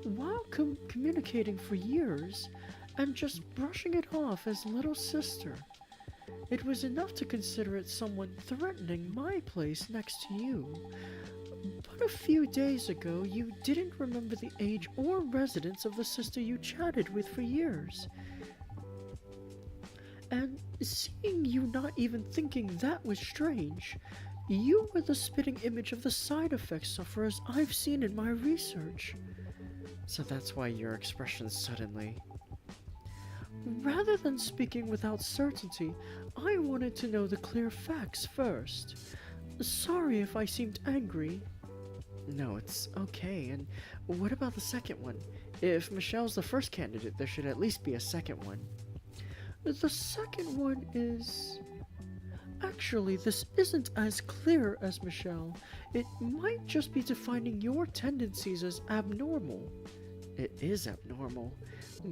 while communicating for years, and just brushing it off as little sister. It was enough to consider it someone threatening my place next to you. But a few days ago, you didn't remember the age or residence of the sister you chatted with for years. And seeing you not even thinking that was strange, you were the spitting image of the side effect sufferers I've seen in my research. So that's why your expression suddenly... Rather than speaking without certainty, I wanted to know the clear facts first. Sorry if I seemed angry. No, it's okay. And what about the second one? If Michelle's the first candidate, there should at least be a second one. The second one is... Actually, this isn't as clear as Michelle. It might just be defining your tendencies as abnormal. It is abnormal.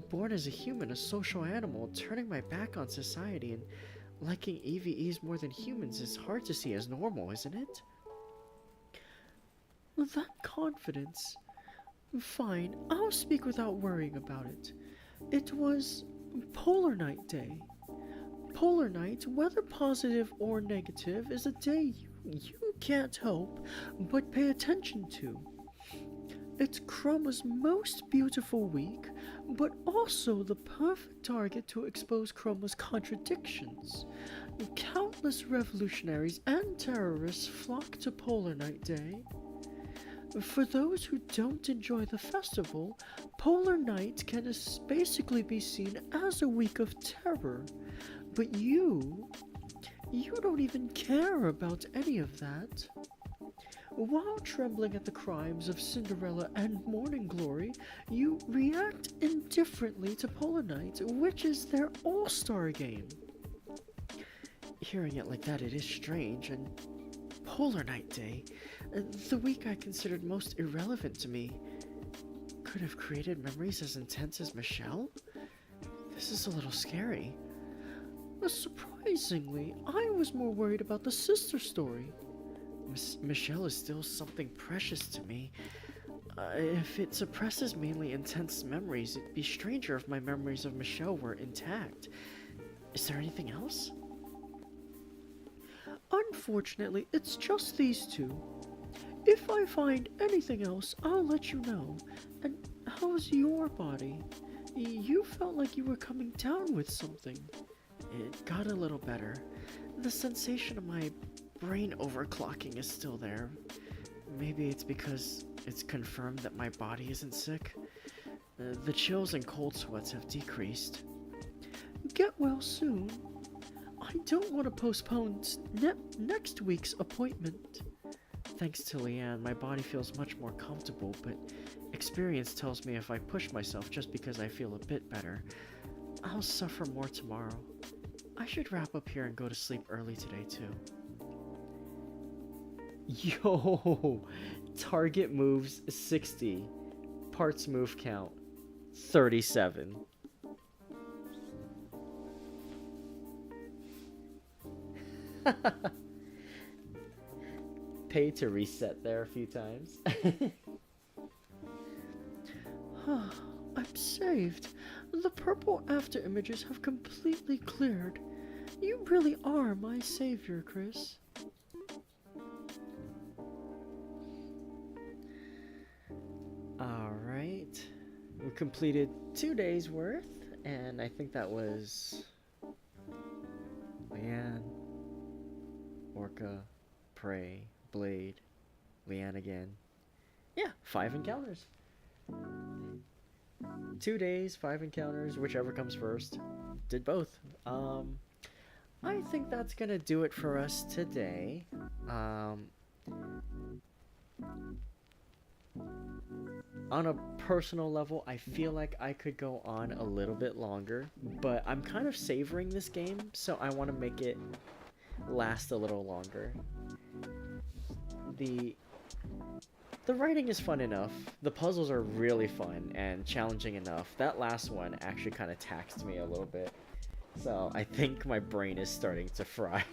Born as a human, a social animal, turning my back on society and liking EVEs more than humans is hard to see as normal, isn't it? That confidence... Fine, I'll speak without worrying about it. It was Polar Night Day. Polar Night, whether positive or negative, is a day you can't help but pay attention to. It's Chroma's most beautiful week, but also the perfect target to expose Chroma's contradictions. Countless revolutionaries and terrorists flock to Polar Night Day. For those who don't enjoy the festival, Polar Night can basically be seen as a week of terror. But you don't even care about any of that. While trembling at the crimes of Cinderella and Morning Glory, you react indifferently to Polar Night, which is their all-star game. Hearing it like that, it is strange, and Polar Night Day, the week I considered most irrelevant to me, could have created memories as intense as Michelle? This is a little scary. Surprisingly, I was more worried about the sister story. Michelle is still something precious to me. If it suppresses mainly intense memories, it'd be stranger if my memories of Michelle were intact. Is there anything else? Unfortunately, it's just these two. If I find anything else, I'll let you know. And how's your body? You felt like you were coming down with something. It got a little better. The sensation of my brain overclocking is still there. Maybe it's because it's confirmed that my body isn't sick. The chills and cold sweats have decreased. Get well soon. I don't want to postpone next week's appointment. Thanks to Leanne, my body feels much more comfortable, but experience tells me if I push myself just because I feel a bit better, I'll suffer more tomorrow. I should wrap up here and go to sleep early today, too. Yo! Target moves 60. Parts move count 37. Pay to reset there a few times. I'm saved. The purple after images have completely cleared. You really are my savior, Chris. Alright. We completed 2 days worth, and I think that was Leanne, Orca, Prey, Blade, Leanne again. Yeah, 5 encounters. 2 days, 5 encounters, whichever comes first. Did both. I think that's gonna do it for us today. On a personal level, I feel like I could go on a little bit longer, but I'm kind of savoring this game, so I want to make it last a little longer. The writing is fun enough, the puzzles are really fun and challenging enough. That last one actually kind of taxed me a little bit, so I think my brain is starting to fry.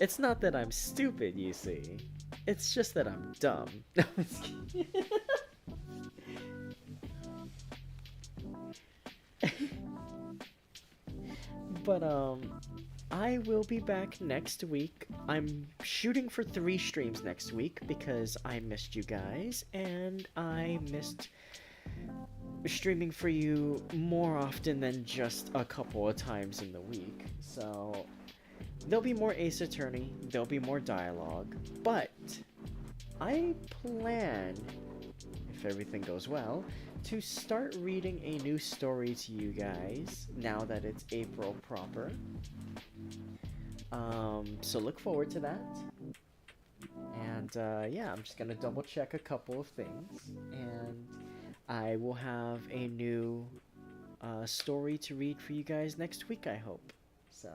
It's not that I'm stupid, you see. It's just that I'm dumb. But, I will be back next week. I'm shooting for 3 streams next week because I missed you guys, and I missed streaming for you more often than just a couple of times in the week. So there'll be more Ace Attorney, there'll be more dialogue, but I plan, if everything goes well, to start reading a new story to you guys now that it's April proper. So look forward to that. And yeah, I'm just gonna double check a couple of things, and I will have a new story to read for you guys next week, I hope. So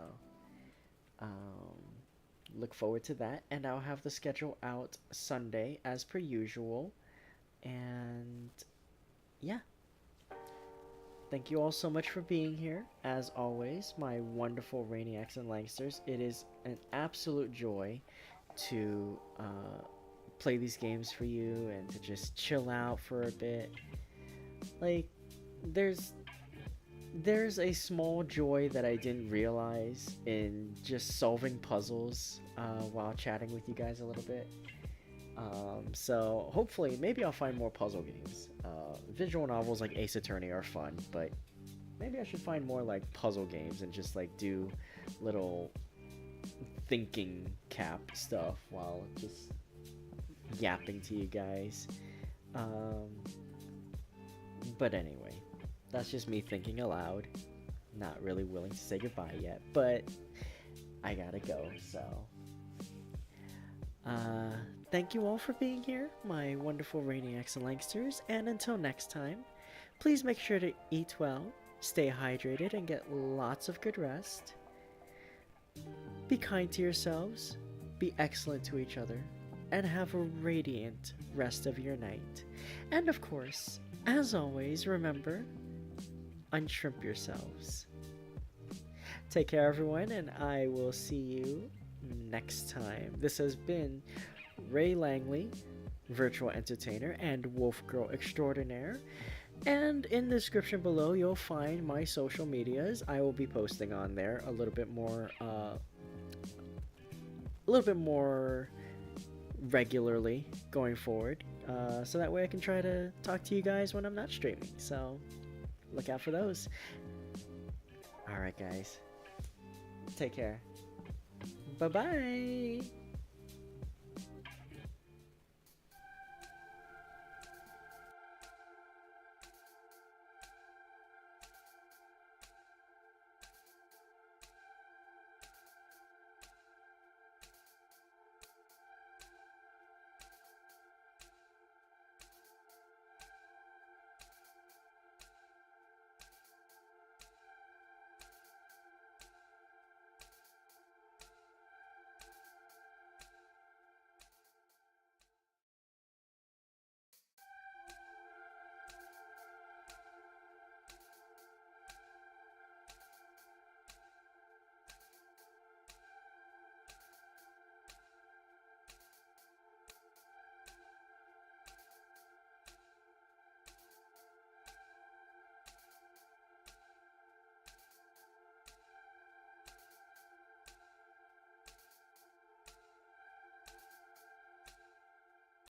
look forward to that, and I'll have the schedule out Sunday as per usual. And yeah, thank you all so much for being here. As always, my wonderful Rainiacs and Langsters, it is an absolute joy to play these games for you and to just chill out for a bit. Like, there's a small joy that I didn't realize in just solving puzzles while chatting with you guys a little bit. So hopefully, maybe I'll find more puzzle games. Visual novels like Ace Attorney are fun, but maybe I should find more like puzzle games and just like do little thinking cap stuff while just yapping to you guys. But anyway, that's just me thinking aloud. Not really willing to say goodbye yet, but I gotta go, so. Thank you all for being here, my wonderful Rainiacs and Langsters, and until next time, please make sure to eat well, stay hydrated, and get lots of good rest. Be kind to yourselves, be excellent to each other, and have a radiant rest of your night. And of course, as always, remember, unshrimp yourselves. Take care, everyone, and I will see you next time. This has been Ray Langley, virtual entertainer and wolf girl extraordinaire. And in the description below, you'll find my social medias. I will be posting on there a little bit more regularly going forward, so that way I can try to talk to you guys when I'm not streaming. So look out for those. All right, guys. Take care. Bye-bye.